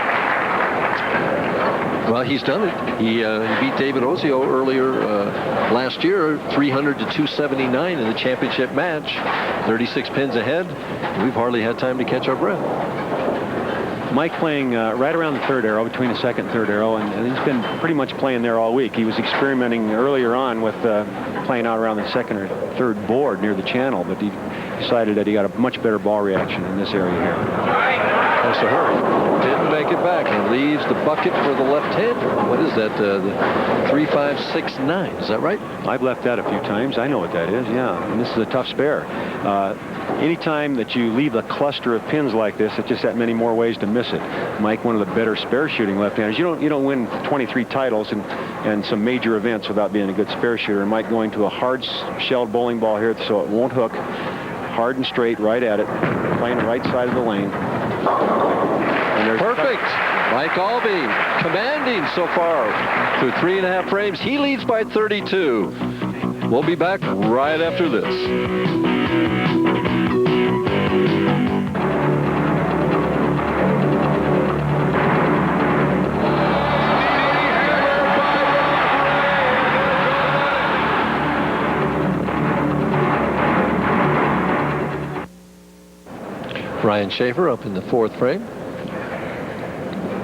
Well, he's done it. He beat David Ozio earlier last year, 300 to 279 in the championship match. 36 pins ahead. We've hardly had time to catch our breath. Mike playing right around the 3rd arrow, between the 2nd and 3rd arrow, and he's been pretty much playing there all week. He was experimenting earlier on with playing out around the 2nd or 3rd board near the channel, but he's decided that he got a much better ball reaction in this area here. There's a hurry. Didn't make it back and leaves the bucket for the left-hander. What is that? The 3-5-6-9. Is that right? I've left that a few times. I know what that is. Yeah, and this is a tough spare. Anytime that you leave a cluster of pins like this, it's just that many more ways to miss it. Mike, one of the better spare shooting left-handers. You don't win 23 titles and some major events without being a good spare shooter. Mike going to a hard-shelled bowling ball here so it won't hook. Hard and straight, right at it, playing the right side of the lane. Perfect. Mike Aulby commanding so far through 3.5 frames. He leads by 32. We'll be back right after this. Ryan Shafer up in the 4th frame.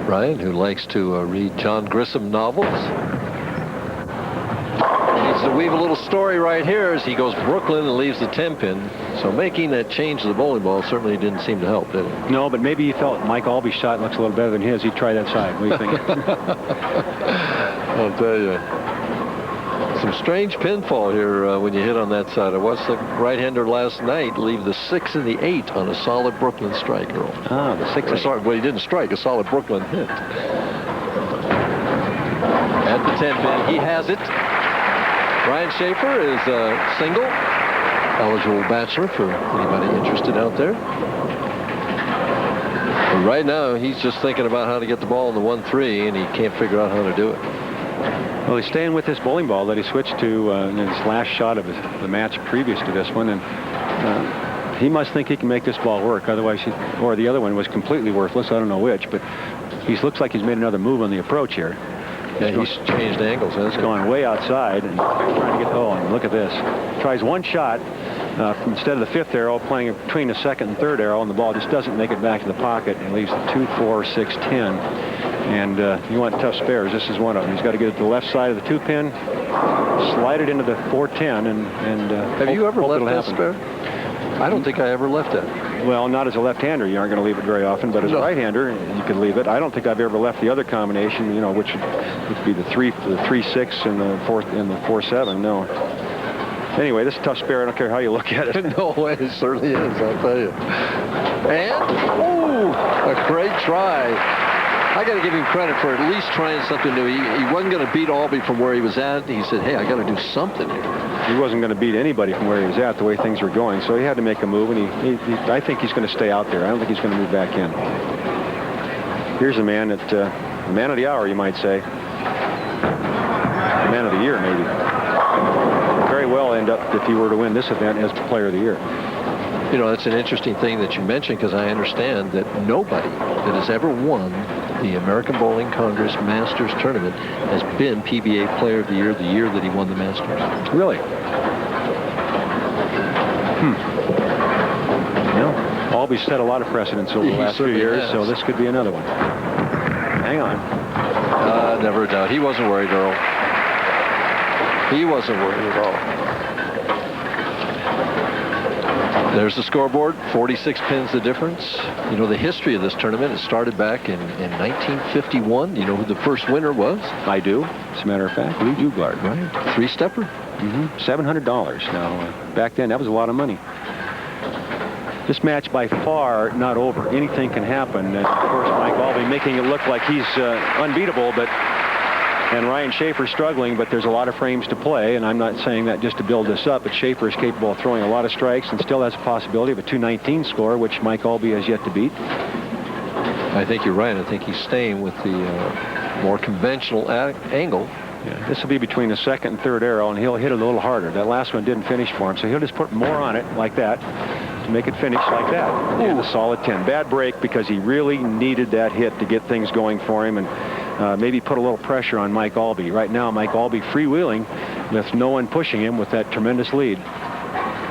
Ryan, who likes to read John Grisham novels. Needs to weave a little story right here as he goes Brooklyn and leaves the 10-pin. So making that change to the bowling ball certainly didn't seem to help, did it? No, but maybe he felt Mike Aulby's shot looks a little better than his. He'd try that side. What do you think? I'll tell you. Some strange pinfall here when you hit on that side. I watched the right-hander last night leave the 6 and the 8 on a solid Brooklyn strike, Earl. Ah, the 6. Sorry, well, he didn't strike. A solid Brooklyn hit. At the 10-pin, he has it. Ryan Shafer is a single. Eligible bachelor for anybody interested out there. But right now, he's just thinking about how to get the ball in the 1-3, and he can't figure out how to do it. Well, he's staying with this bowling ball that he switched to in his last shot of the match previous to this one, and he must think he can make this ball work. Otherwise, or the other one was completely worthless. I don't know which, but he looks like he's made another move on the approach here. Yeah, he's changed angles, hasn't he? He's gone way outside and trying to get. Oh, and look at this. Tries one shot instead of the 5th arrow, playing between the 2nd and 3rd arrow, and the ball just doesn't make it back to the pocket and leaves the 2, 4, 6, 10. And you want tough spares. This is one of them. He's got to get it to the left side of the 2-pin, slide it into the 4-10, and have you ever left that spare? I don't think I ever left it. Well, not as a left-hander. You aren't going to leave it very often, but as a right-hander, you could leave it. I don't think I've ever left the other combination, you know, which would be the 3-6 and the 4-7. No. Anyway, this is a tough spare. I don't care how you look at it. No way, it certainly is, I'll tell you. And, a great try. I got to give him credit for at least trying something new. He wasn't going to beat Aulby from where he was at. He said, hey, I got to do something here. He wasn't going to beat anybody from where he was at, the way things were going. So he had to make a move, and I think he's going to stay out there. I don't think he's going to move back in. Here's a man that, the man of the hour, you might say. The man of the year, maybe. Very well end up, if he were to win this event, as player of the year. You know, that's an interesting thing that you mentioned, because I understand that nobody that has ever won the American Bowling Congress Masters Tournament has been PBA Player of the year that he won the Masters. Really? Well, Aulby set a lot of precedents over the last few years, so this could be another one. Hang on. Never a doubt. He wasn't worried, Earl. He wasn't worried at all. There's the scoreboard, 46 pins the difference. You know, the history of this tournament, it started back in 1951. You know who the first winner was? I do. As a matter of fact, Lee Juglard. Right. 3-stepper. $700. Now, back then, that was a lot of money. This match by far not over. Anything can happen. And of course, Mike Aulby making it look like he's unbeatable, and Ryan Shafer struggling, but there's a lot of frames to play, and I'm not saying that just to build this up, but Shafer is capable of throwing a lot of strikes and still has a possibility of a 219 score, which Mike Aulby has yet to beat. I think you're right. I think he's staying with the more conventional angle. Yeah, this will be between the 2nd and 3rd arrow, and he'll hit it a little harder. That last one didn't finish for him, so he'll just put more on it like that to make it finish like that. And a solid 10. Bad break because he really needed that hit to get things going for him, and maybe put a little pressure on Mike Aulby. Right now, Mike Aulby freewheeling with no one pushing him with that tremendous lead.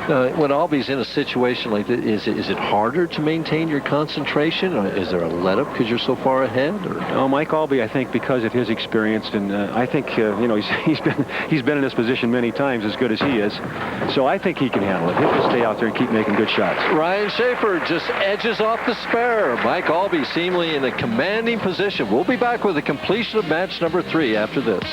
When Aulby's in a situation like this, is it harder to maintain your concentration? Or is there a let-up because you're so far ahead? Or? No, Mike Aulby, I think, because of his experience, and I think he's been in this position many times, as good as he is. So I think he can handle it. He'll just stay out there and keep making good shots. Ryan Shafer just edges off the spare. Mike Aulby seemingly in a commanding position. We'll be back with the completion of match number 3 after this.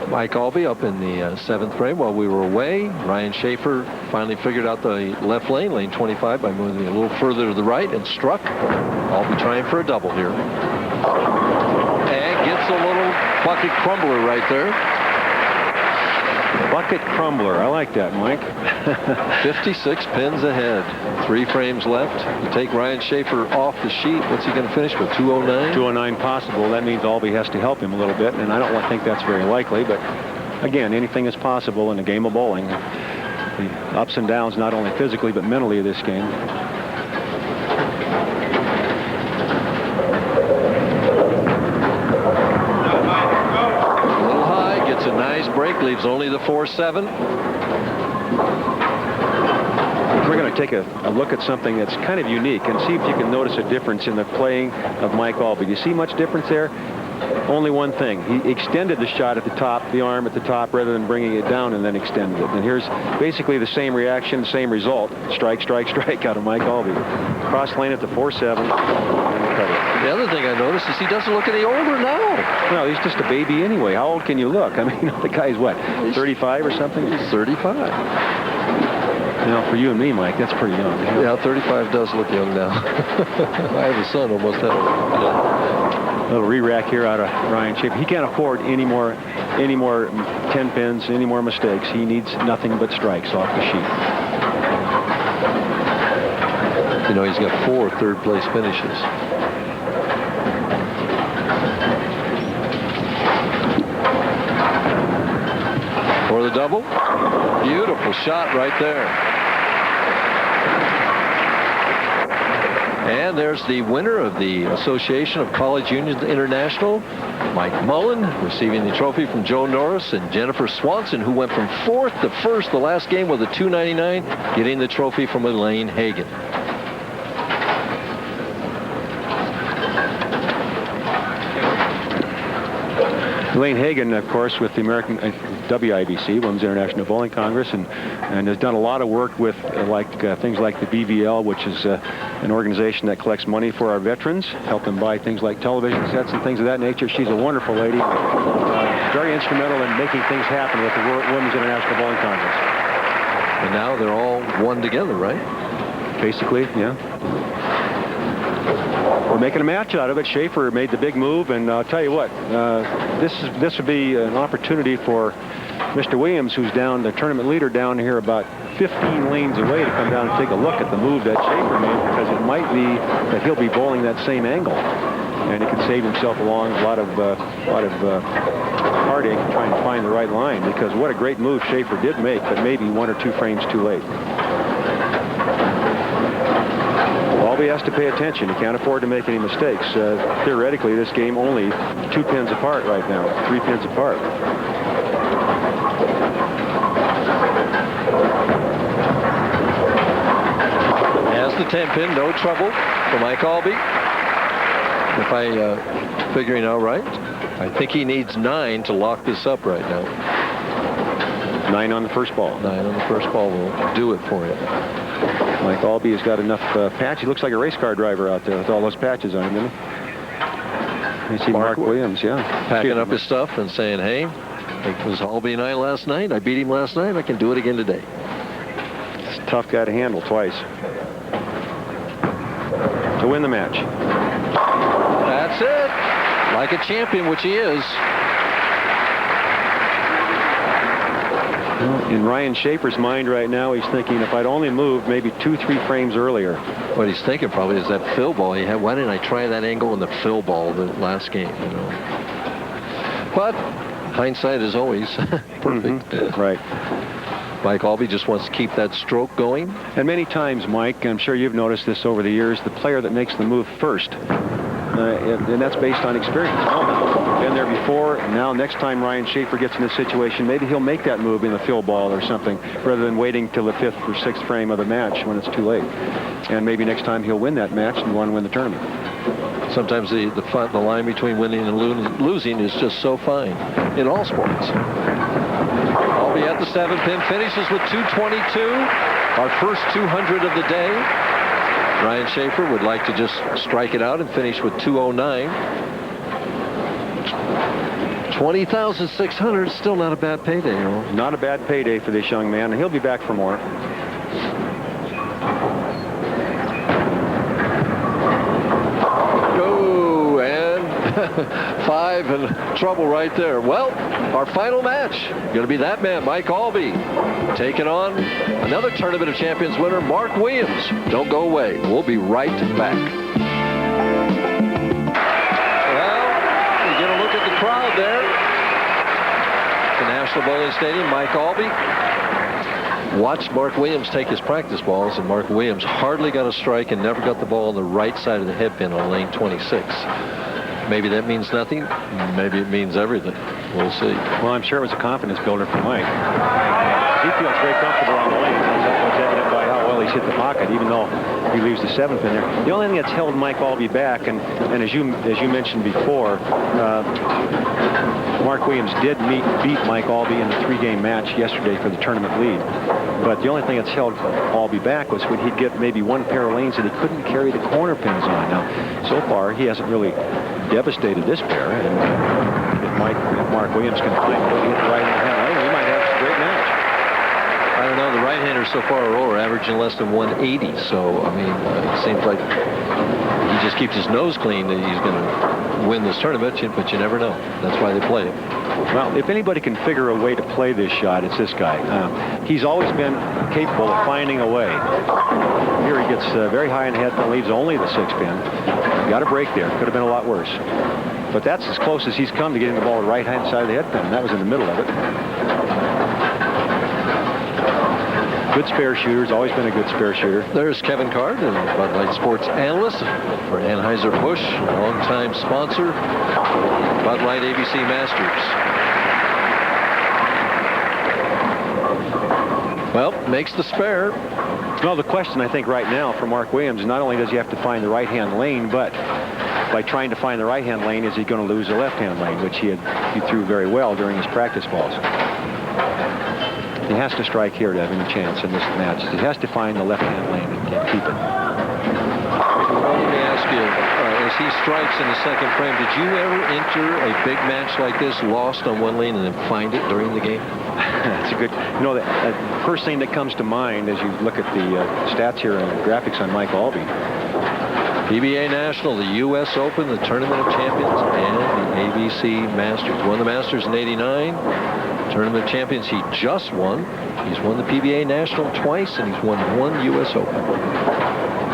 Mike Aulby up in the 7th frame while we were away. Ryan Shafer finally figured out the left lane, lane 25, by moving a little further to the right and struck. Aulby trying for a double here. And gets a little bucket crumbler right there. Bucket crumbler. I like that, Mike. 56 pins ahead. 3 frames left. You take Ryan Shafer off the sheet. What's he going to finish with? 209? 209 possible. That means Aulby has to help him a little bit, and I don't think that's very likely. But again, anything is possible in a game of bowling. The ups and downs, not only physically but mentally, of this game. A nice break, leaves only the 4-7. We're going to take a look at something that's kind of unique and see if you can notice a difference in the playing of Mike Aulby. Do you see much difference there? Only one thing. He extended the shot at the top, the arm at the top, rather than bringing it down and then extended it. And here's basically the same reaction, same result. Strike, strike, strike out of Mike Aulby. Cross lane at the 4-7. The other thing I noticed is he doesn't look any older now. No, he's just a baby anyway. How old can you look? I mean, the guy's what, 35 or something? He's 35. Now, for you and me, Mike, that's pretty young. Yeah, 35 does look young now. I have a son almost that old. A little re-rack here out of Ryan Shafer. He can't afford any more 10 pins, any more mistakes. He needs nothing but strikes off the sheet. You know, he's got 4 third-place finishes. For the double. Beautiful shot right there. And there's the winner of the Association of College Unions International, Mike Mullen, receiving the trophy from Joe Norris, and Jennifer Swanson, who went from 4th to 1st the last game with a 299, getting the trophy from Elaine Hagan. Elaine Hagan, of course, with the American WIBC, Women's International Bowling Congress, and has done a lot of work with things like the BVL, which is an organization that collects money for our veterans, help them buy things like television sets and things of that nature. She's a wonderful lady, very instrumental in making things happen with the Women's International Bowling Congress. And now they're all one together, right? Basically, yeah. We're making a match out of it. Shafer made the big move, and I'll tell you what, this would be an opportunity for Mr. Williams, who's down, the tournament leader down here about 15 lanes away, to come down and take a look at the move that Shafer made, because it might be that he'll be bowling that same angle, and he could save himself a lot of heartache trying to find the right line, because what a great move Shafer did make, but maybe 1 or 2 frames too late. Aulby has to pay attention. He can't afford to make any mistakes. Theoretically, this game only 2 pins apart right now, 3 pins apart. Has the 10 pin, no trouble for Mike Aulby. If I figuring out right, I think he needs 9 to lock this up right now. 9 on the first ball. 9 on the first ball will do it for him. Mike Aulby has got enough patch. He looks like a race car driver out there with all those patches on him, doesn't he? You see Mark Williams, yeah. Packing up his stuff and saying, hey, it was Aulby and I last night. I beat him last night. I can do it again today. It's a tough guy to handle twice. To win the match. That's it. Like a champion, which he is. In Ryan Shafer's mind right now, he's thinking, if I'd only moved maybe 2-3 frames earlier. What he's thinking probably is that fill ball he had. Why didn't I try that angle in the fill ball the last game, you know? But hindsight is always perfect. Right. Mike Aulby just wants to keep that stroke going. And many times, Mike, I'm sure you've noticed this over the years, the player that makes the move first, and that's based on experience. been there before, and now next time Ryan Shafer gets in this situation, maybe he'll make that move in the fill ball or something, rather than waiting till the 5th or 6th frame of the match when it's too late. And maybe next time he'll win that match and want to win the tournament. Sometimes the line between winning and losing is just so fine in all sports. Aulby at the 7-pin, finishes with 222, our first 200 of the day. Ryan Shafer would like to just strike it out and finish with 209. 20,600, still not a bad payday. Not a bad payday for this young man, and he'll be back for more. Oh, and 5 and trouble right there. Well, our final match going to be that man, Mike Aulby, taking on another Tournament of Champions winner, Mark Williams. Don't go away. We'll be right back. Crowd there. The National Bowling Stadium, Mike Aulby watched Mark Williams take his practice balls, and Mark Williams hardly got a strike and never got the ball on the right side of the headpin on lane 26. Maybe that means nothing. Maybe it means everything. We'll see. Well, I'm sure it was a confidence builder for Mike. He feels very comfortable on the lane. That's evident by how well he's hit the pocket, even though he leaves the 7th in there. The only thing that's held Mike Aulby back, and as you mentioned before, Mark Williams did beat Mike Aulby in the 3-game match yesterday for the tournament lead. But the only thing that's held Aulby back was when he'd get maybe one pair of lanes that he couldn't carry the corner pins on. Now, so far, he hasn't really devastated this pair. And if Mark Williams can find a way to hit the right-hand lane, we might have a great match. I don't know. The right-handers so far are averaging less than 180. So, I mean, it seems like he just keeps his nose clean that he's going to win this tournament, but you never know. That's why they play it. Well, if anybody can figure a way to play this shot, it's this guy. He's always been capable of finding a way. Here he gets very high in the head and leaves only the 6-pin. Got a break there. Could have been a lot worse. But that's as close as he's come to getting the ball to the right-hand side of the headpin, and that was in the middle of it. Good spare shooter. He's always been a good spare shooter. There's Kevin Card, the Bud Light sports analyst for Anheuser-Busch, longtime sponsor, Bud Light ABC Masters. Well, makes the spare. Well, the question, I think, right now for Mark Williams, not only does he have to find the right-hand lane, but by trying to find the right-hand lane, is he going to lose the left-hand lane, which he threw very well during his practice balls. He has to strike here to have any chance in this match. He has to find the left-hand lane and can't keep it. Well, let me ask you, as he strikes in the 2nd frame, did you ever enter a big match like this, lost on one lane, and then find it during the game? That's a good, the first thing that comes to mind as you look at the stats here and the graphics on Mike Aulby. PBA National, the U.S. Open, the Tournament of Champions, and the ABC Masters. Won the Masters in '89. Tournament of Champions he just won. He's won the PBA National twice, and he's won 1 U.S. Open.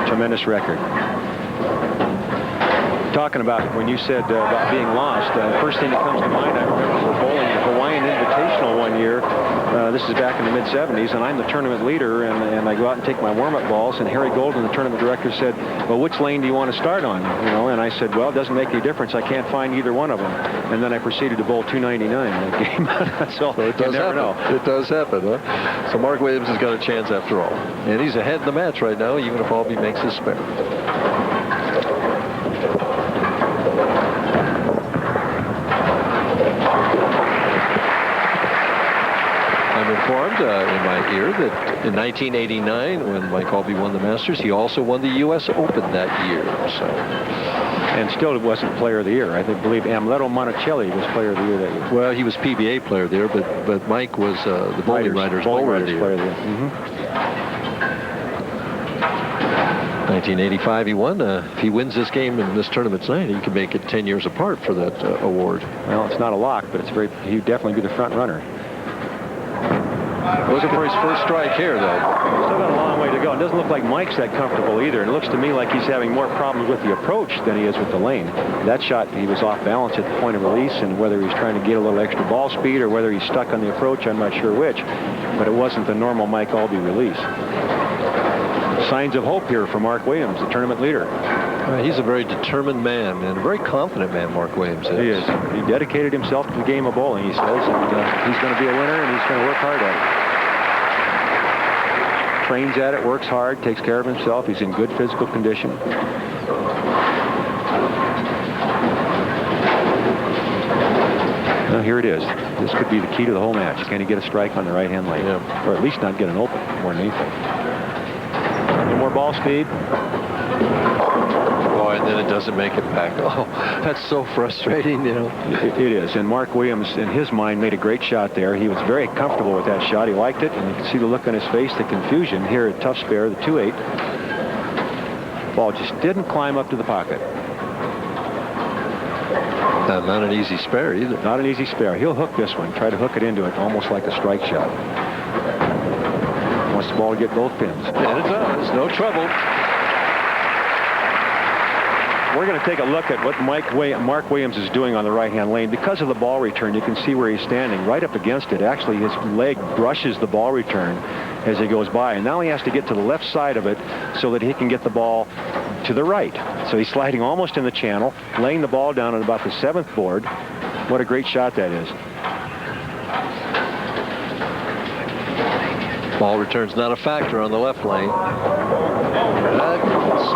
Tremendous record. Talking about when you said about being lost, the first thing that comes to mind, I remember bowling the Hawaiian Invitational one year. This is back in the mid-'70s, and I'm the tournament leader, and I go out and take my warm-up balls, and Harry Golden, the tournament director, said, well, which lane do you want to start on? And I said, well, it doesn't make any difference. I can't find either one of them. And then I proceeded to bowl 299 in that game. So it does happen. It does happen, huh? So Mark Williams has got a chance after all. And he's ahead in the match right now, even if Aulby makes his spare. Informed in my ear that in 1989, when Mike Aulby won the Masters, he also won the U.S. Open that year. So, and still it wasn't Player of the Year. I believe Amleto Monticelli was Player of the Year that year. Well, he was PBA Player of the Year, but Mike was the Bowling Writers Player of the Year. 1985 he won. If he wins this game in this tournament tonight, he can make it 10 years apart for that award. Well, it's not a lock, but he'd definitely be the front runner. Looking for his first strike here, though. Still got a long way to go. It doesn't look like Mike's that comfortable either. And it looks to me like he's having more problems with the approach than he is with the lane. That shot, he was off balance at the point of release, and whether he's trying to get a little extra ball speed or whether he's stuck on the approach, I'm not sure which. But it wasn't the normal Mike Aulby release. Signs of hope here for Mark Williams, the tournament leader. He's a very determined man and a very confident man, Mark Williams is. He is. He dedicated himself to the game of bowling, he says, and he's going to be a winner, and he's going to work hard at it. Trains at it, works hard, takes care of himself. He's in good physical condition. Well, here it is. This could be the key to the whole match. Can he get a strike on the right-hand lane? Yeah. Or at least not get an open, more than anything. Any more ball speed? Oh, and then it doesn't make it back. Oh, that's so frustrating, you know. It is. And Mark Williams, in his mind, made a great shot there. He was very comfortable with that shot. He liked it, and you can see the look on his face, the confusion. Here at tough spare, the 2-8. Ball just didn't climb up to the pocket. Not an easy spare either. Not an easy spare. He'll hook this one, try to hook it into it, almost like a strike shot. Wants the ball to get both pins. And it does. No trouble. We're going to take a look at what Mark Williams is doing on the right-hand lane. Because of the ball return, you can see where he's standing right up against it. Actually, his leg brushes the ball return as he goes by. And now he has to get to the left side of it so that he can get the ball to the right. So he's sliding almost in the channel, laying the ball down at about the 7th board. What a great shot that is. Ball return's not a factor on the left lane. That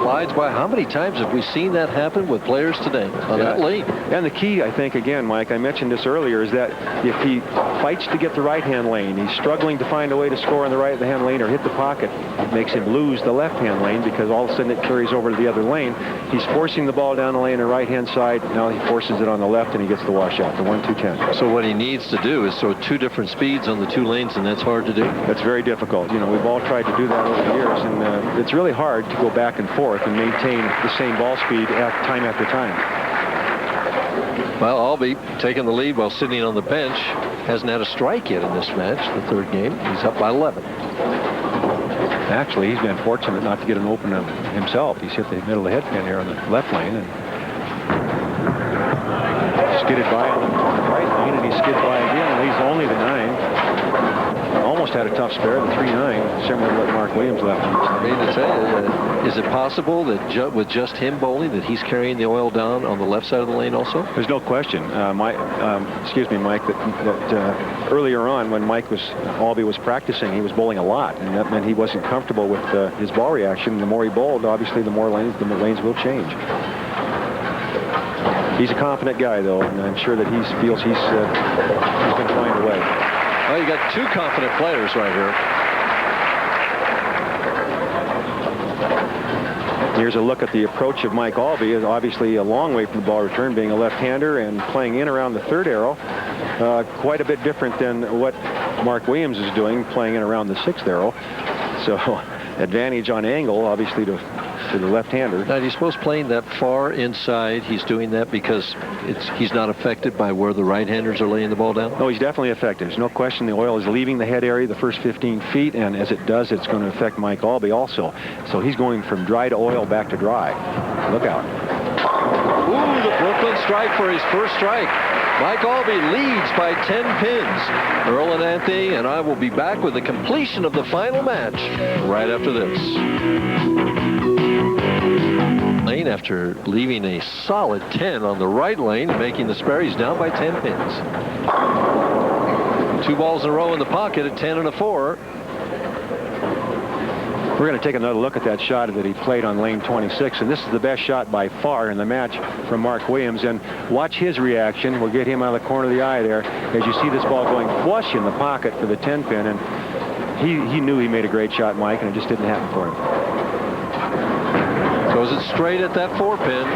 slides by. How many times have we seen that happen with players today on that lane? And the key, I think, again, Mike, I mentioned this earlier, is that if he fights to get the right-hand lane, he's struggling to find a way to score on the right-hand lane or hit the pocket, it makes him lose the left-hand lane because all of a sudden it carries over to the other lane. He's forcing the ball down the lane on the right-hand side. Now he forces it on the left and he gets the washout, the 1-2-10. So what he needs to do is throw 2 different speeds on the 2 lanes, and that's hard to do. That's very difficult. You know, we've all tried to do that over the years, and it's really hard to go back and forth and maintain the same ball speed time after time. Well, Aulby taking the lead while sitting on the bench. Hasn't had a strike yet in this match, the 3rd game. He's up by 11. Actually, he's been fortunate not to get an open himself. He's hit the middle of the head pin here on the left lane and skidded by on the right lane, and he skidded by again, and he's only the 9. Almost had a tough spare, the 3-9, similar to what Mark Williams left him. I mean to tell you, is it possible that with just him bowling that he's carrying the oil down on the left side of the lane also? There's no question. Mike, that earlier on when Aulby was practicing, he was bowling a lot, and that meant he wasn't comfortable with his ball reaction. The more he bowled, obviously, the lanes will change. He's a confident guy, though, and I'm sure that he feels he's going to find a way. Well, you got 2 confident players right here. Here's a look at the approach of Mike Aulby. Is obviously a long way from the ball return, being a left-hander and playing in around the 3rd arrow. Quite a bit different than what Mark Williams is doing, playing in around the 6th arrow. So advantage on angle, obviously, to the left-hander. Now, do you suppose playing that far inside, he's doing that because he's not affected by where the right-handers are laying the ball down? No, he's definitely affected. There's no question the oil is leaving the head area the first 15 feet, and as it does, it's going to affect Mike Aulby also. So he's going from dry to oil back to dry. Look out. Ooh, the Brooklyn strike for his first strike. Mike Aulby leads by 10 pins. Earl and Anthony and I will be back with the completion of the final match right after this. Lane after leaving a solid 10 on the right lane, making the spare. He's down by 10 pins. 2 balls in a row in the pocket at 10 and a 4. We're going to take another look at that shot that he played on lane 26, and this is the best shot by far in the match from Mark Williams. And watch his reaction. We'll get him out of the corner of the eye there as you see this ball going flush in the pocket for the 10 pin, and he knew he made a great shot, Mike, and it just didn't happen for him. Goes it straight at that 4 pin,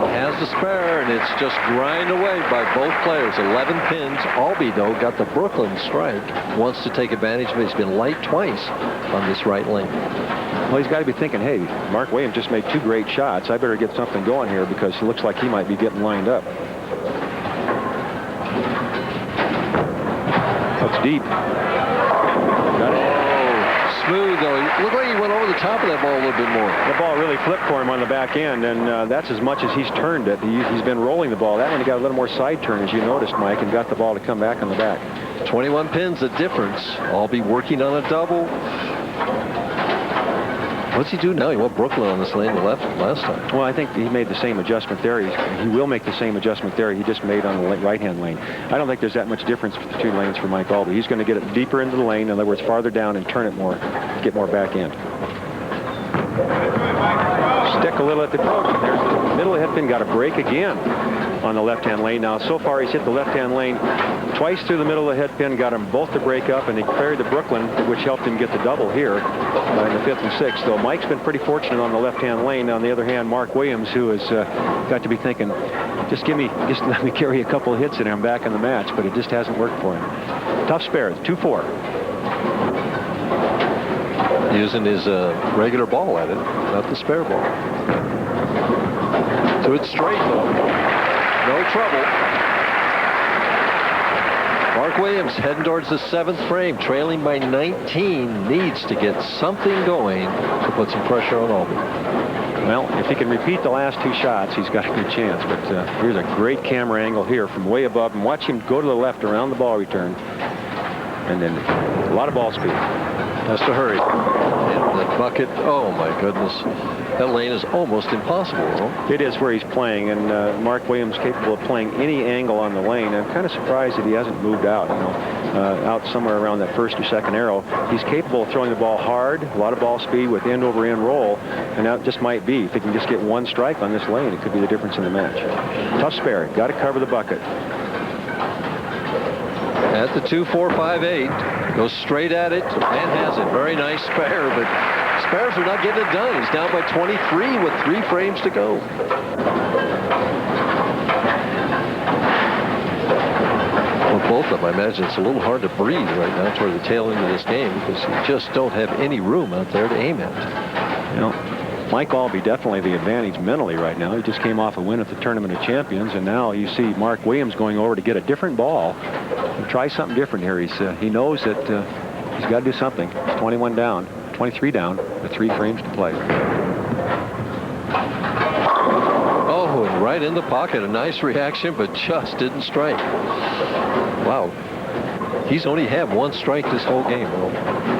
has the spare, and it's just grind away by both players. 11 pins. Aulby, though, got the Brooklyn strike. Wants to take advantage of it. He's been light twice on this right lane. Well, he's got to be thinking, hey, Mark Williams just made 2 great shots. I better get something going here because it looks like he might be getting lined up. That's deep. Got it. Smooth, though. It looked like he went over the top of that ball a little bit more. The ball really flipped for him on the back end, and that's as much as he's turned it. He's been rolling the ball. That one he got a little more side turn, as you noticed, Mike, and got the ball to come back on the back. 21 pins, the difference. Aulby working on a double. What's he do now? He went Brooklyn on this lane to left last time. Well, I think he made the same adjustment there. He will make the same adjustment there he just made on the right-hand lane. I don't think there's that much difference for the two lanes for Mike Aulby. He's going to get it deeper into the lane, in other words, farther down and turn it more, get more back end. Stick a little at the approach. There's the middle of the head pin, got a break again on the left-hand lane. Now, so far, he's hit the left-hand lane twice through the middle of the head pin, got them both to break up, and he carried the Brooklyn, which helped him get the double here in the 5th and 6th. So Mike's been pretty fortunate on the left-hand lane. On the other hand, Mark Williams, who has got to be thinking, just let me carry a couple of hits and I'm back in the match, but it just hasn't worked for him. Tough spare, 2-4. Using his regular ball at it, not the spare ball. So it's straight, though. No trouble. Mark Williams heading towards the 7th frame, trailing by 19, needs to get something going to put some pressure on Aulby. Well, if he can repeat the last 2 shots, he's got a good chance. But here's a great camera angle here from way above, and watch him go to the left around the ball return. And then a lot of ball speed. Has to hurry. And the bucket, oh my goodness. That lane is almost impossible, though. It is where he's playing, and Mark Williams capable of playing any angle on the lane. I'm kind of surprised that he hasn't moved out, out somewhere around that 1st or 2nd arrow. He's capable of throwing the ball hard, a lot of ball speed with end-over-end roll, and that just might be. If he can just get 1 strike on this lane, it could be the difference in the match. Tough spare. Got to cover the bucket. At the 2-4-5-8, goes straight at it and has it. Very nice spare, but spares are not getting it done. He's down by 23 with 3 frames to go. For both of them, I imagine it's a little hard to breathe right now toward the tail end of this game because you just don't have any room out there to aim at. Mike Aulby definitely the advantage mentally right now. He just came off a win at the Tournament of Champions, and now you see Mark Williams going over to get a different ball and try something different here. He knows that he's got to do something. It's 21 down, 23 down, with 3 frames to play. Oh, and right in the pocket. A nice reaction, but just didn't strike. Wow. He's only had 1 strike this whole game, though.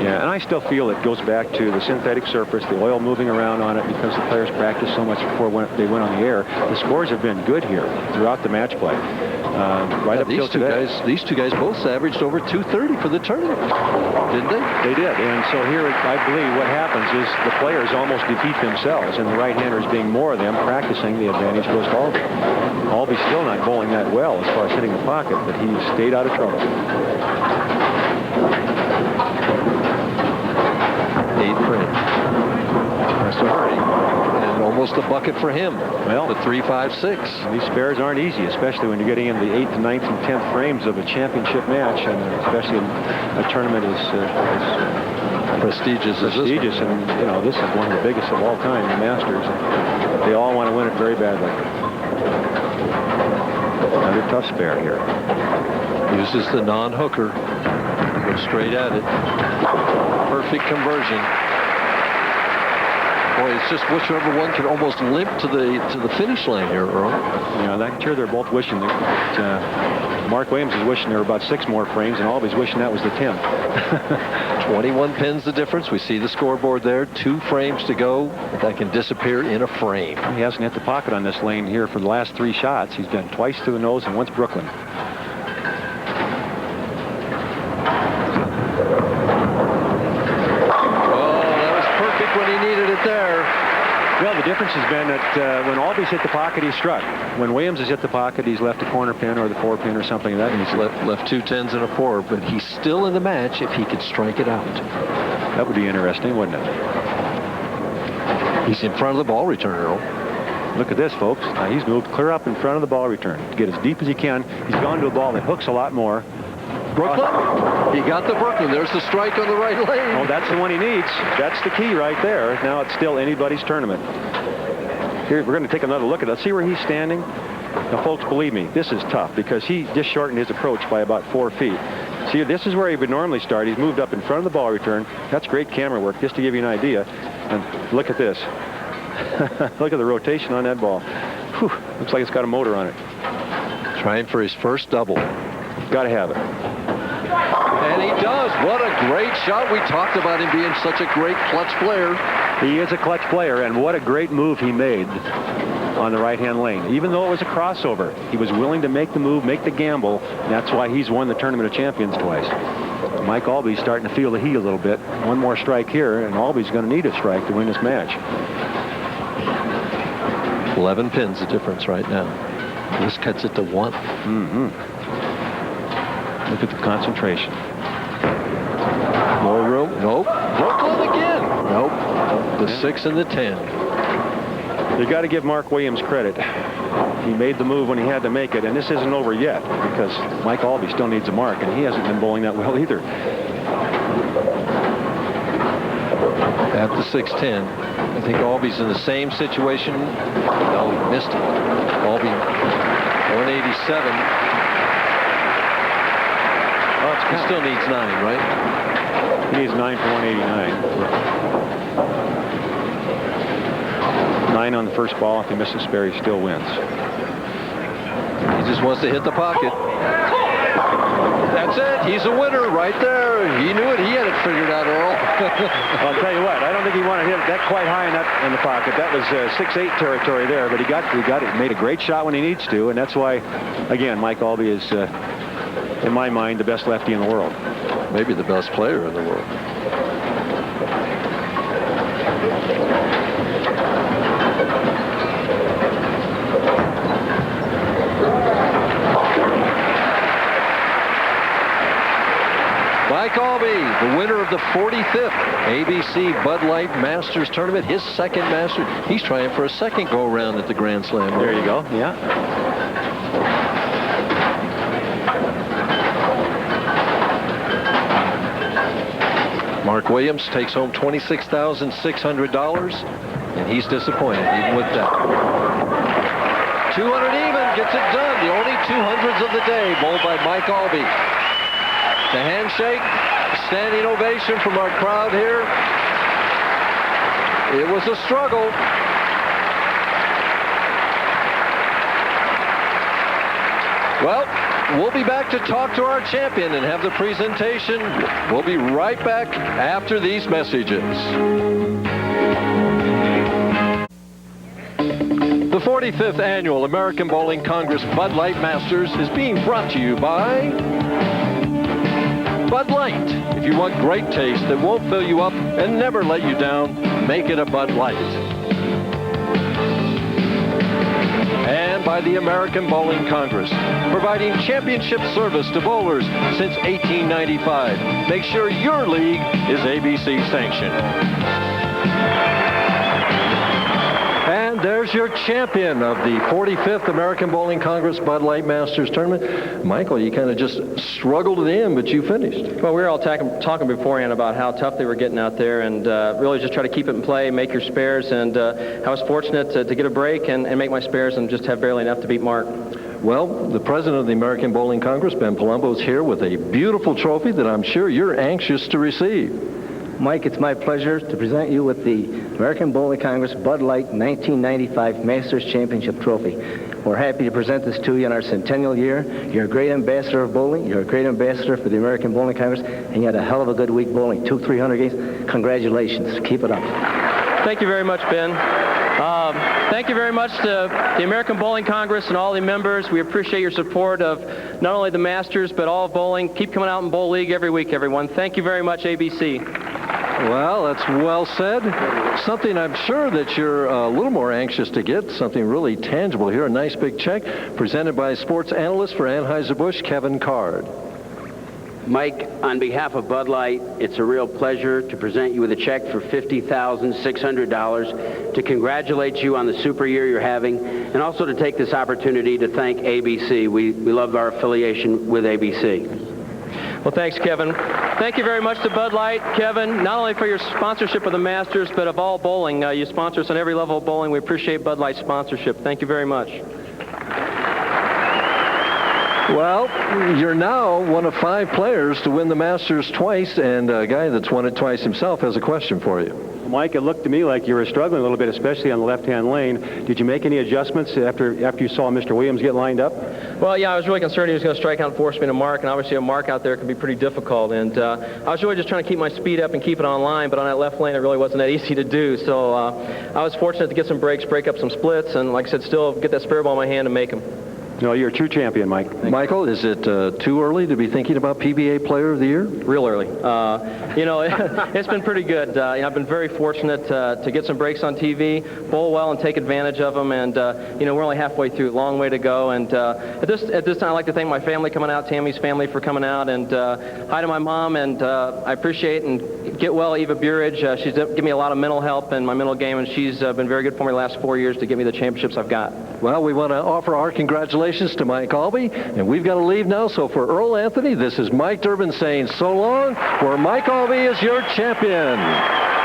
Yeah, and I still feel it goes back to the synthetic surface, the oil moving around on it because the players practice so much before they went on the air. The scores have been good here throughout the match play. Right up till today. These two guys both averaged over 230 for the tournament, didn't they? They did, and so here I believe what happens is the players almost defeat themselves, and the right-handers being more of them practicing, the advantage goes to Aulby. Aulby's still not bowling that well as far as hitting the pocket, but he stayed out of trouble. 8 frames. Has to hurry. And almost a bucket for him. Well, the 3-5-6. These spares aren't easy, especially when you're getting into the 8th, 9th, and 10th frames of a championship match, and especially a tournament as prestigious as this one. And this is one of the biggest of all time, the Masters. And they all want to win it very badly. Another tough spare here. Uses the non-hooker. Goes straight at it. Perfect conversion. Boy, it's just whichever one can almost limp to the finish line here, Earl. Yeah, I'm sure they're both wishing that Mark Williams is wishing there were about 6 more frames, and Aulby's wishing that was the 10th. 21 pins the difference. We see the scoreboard there. 2 frames to go. That can disappear in a frame. He hasn't hit the pocket on this lane here for the last 3 shots. He's done twice to the nose and once Brooklyn. Well, the difference has been that when Aulby's hit the pocket, he's struck. When Williams has hit the pocket, he's left a corner pin or the 4 pin or something like that. He's left 2 10s and a 4, but he's still in the match if he could strike it out. That would be interesting, wouldn't it? He's in front of the ball return, Earl. Look at this, folks. Now he's moved clear up in front of the ball return to get as deep as he can. He's gone to a ball that hooks a lot more. Brooklyn? He got the Brooklyn. There's the strike on the right lane. Oh, that's the one he needs. That's the key right there. Now it's still anybody's tournament. Here, we're going to take another look at it. Let's see where he's standing. Now, folks, believe me, this is tough because he just shortened his approach by about 4 feet. See, this is where he would normally start. He's moved up in front of the ball return. That's great camera work, just to give you an idea. And look at this. Look at the rotation on that ball. Whew, looks like it's got a motor on it. Trying for his first double. Got to have it. And he does. What a great shot. We talked about him being such a great clutch player. He is a clutch player, and what a great move he made on the right-hand lane. Even though it was a crossover, he was willing to make the move, make the gamble, and that's why he's won the Tournament of Champions twice. Mike Aulby's starting to feel the heat a little bit. One more strike here, and Aulby's going to need a strike to win this match. 11 pins the difference right now. This cuts it to 1. Look at the concentration. More room. Nope. Brooklyn again. Nope. The 6 and the 10. You got to give Mark Williams credit. He made the move when he had to make it, and this isn't over yet because Mike Aulby still needs a mark, and he hasn't been bowling that well either. At the 6-10, I think Aulby's in the same situation. No, he missed it. Aulby 187. Oh, He still needs 9, right? He needs 9 for 189. 9 on the first ball. If he misses spare, he still wins. He just wants to hit the pocket. That's it. He's a winner right there. He knew it. He had it figured out, Earl. Well, I'll tell you what. I don't think he wanted to hit it that quite high in the pocket. That was 6-8 territory there, but he got it. Made a great shot when he needs to, and that's why, again, Mike Aulby is, in my mind, the best lefty in the world. Maybe the best player in the world. Mike Aulby, the winner of the 45th ABC Bud Light Masters Tournament, his second Masters. He's trying for a second go-around at the Grand Slam. There you go. Yeah. Mark Williams takes home $26,600, and he's disappointed even with that. 200 even, gets it done. The only 200s of the day, bowled by Mike Aulby. The handshake, standing ovation from our crowd here. It was a struggle. Well, we'll be back to talk to our champion and have the presentation. We'll be right back after these messages. The 45th Annual American Bowling Congress Bud Light Masters is being brought to you by Bud Light. If you want great taste that won't fill you up and never let you down, make it a Bud Light. And by the American Bowling Congress, providing championship service to bowlers since 1895. Make sure your league is ABC sanctioned. And there's your champion of the 45th American Bowling Congress Bud Light Masters Tournament. Michael, you kind of just struggled to the end, but you finished. Well, we were all talking beforehand about how tough they were getting out there, and really just try to keep it in play, make your spares, and I was fortunate to get a break and make my spares and just have barely enough to beat Mark. Well, the president of the American Bowling Congress, Ben Palumbo, is here with a beautiful trophy that I'm sure you're anxious to receive. Mike, it's my pleasure to present you with the American Bowling Congress Bud Light 1995 Masters Championship Trophy. We're happy to present this to you in our centennial year. You're a great ambassador of bowling. You're a great ambassador for the American Bowling Congress, and you had a hell of a good week bowling. 300 games. Congratulations. Keep it up. Thank you very much, Ben. Thank you very much to the American Bowling Congress and all the members. We appreciate your support of not only the Masters, but all of bowling. Keep coming out in Bowl League every week, everyone. Thank you very much, ABC. Well, that's well said. Something I'm sure that you're a little more anxious to get, something really tangible here, a nice big check presented by sports analyst for Anheuser-Busch, Kevin Card. Mike, on behalf of Bud Light, it's a real pleasure to present you with a check for $50,600 to congratulate you on the super year you're having, and also to take this opportunity to thank ABC. We love our affiliation with ABC. Well, thanks, Kevin. Thank you very much to Bud Light, Kevin, not only for your sponsorship of the Masters, but of all bowling. You sponsor us on every level of bowling. We appreciate Bud Light's sponsorship. Thank you very much. Well, you're now one of 5 players to win the Masters twice, and a guy that's won it twice himself has a question for you. Mike, it looked to me like you were struggling a little bit, especially on the left-hand lane. Did you make any adjustments after you saw Mr. Williams get lined up? Well, yeah, I was really concerned he was going to strike out and force me to mark, and obviously a mark out there can be pretty difficult. And I was really just trying to keep my speed up and keep it on line, but on that left lane it really wasn't that easy to do. So I was fortunate to get some breaks, break up some splits, and like I said, still get that spare ball in my hand and make them. No, you're a true champion, Mike. Michael, is it too early to be thinking about PBA Player of the Year? Real early. You know, it's been pretty good. You know, I've been very fortunate to get some breaks on TV, bowl well, and take advantage of them. And you know, we're only halfway through, long way to go. And at this time, I'd like to thank my family coming out, Tammy's family for coming out, and hi to my mom. And I appreciate and get well, Eva Burridge. She's given me a lot of mental help in my mental game, and she's been very good for me the last 4 years to get me the championships I've got. Well, we want to offer our congratulations to Mike Aulby, and we've got to leave now. So for Earl Anthony, this is Mike Durbin saying so long, where Mike Aulby is your champion.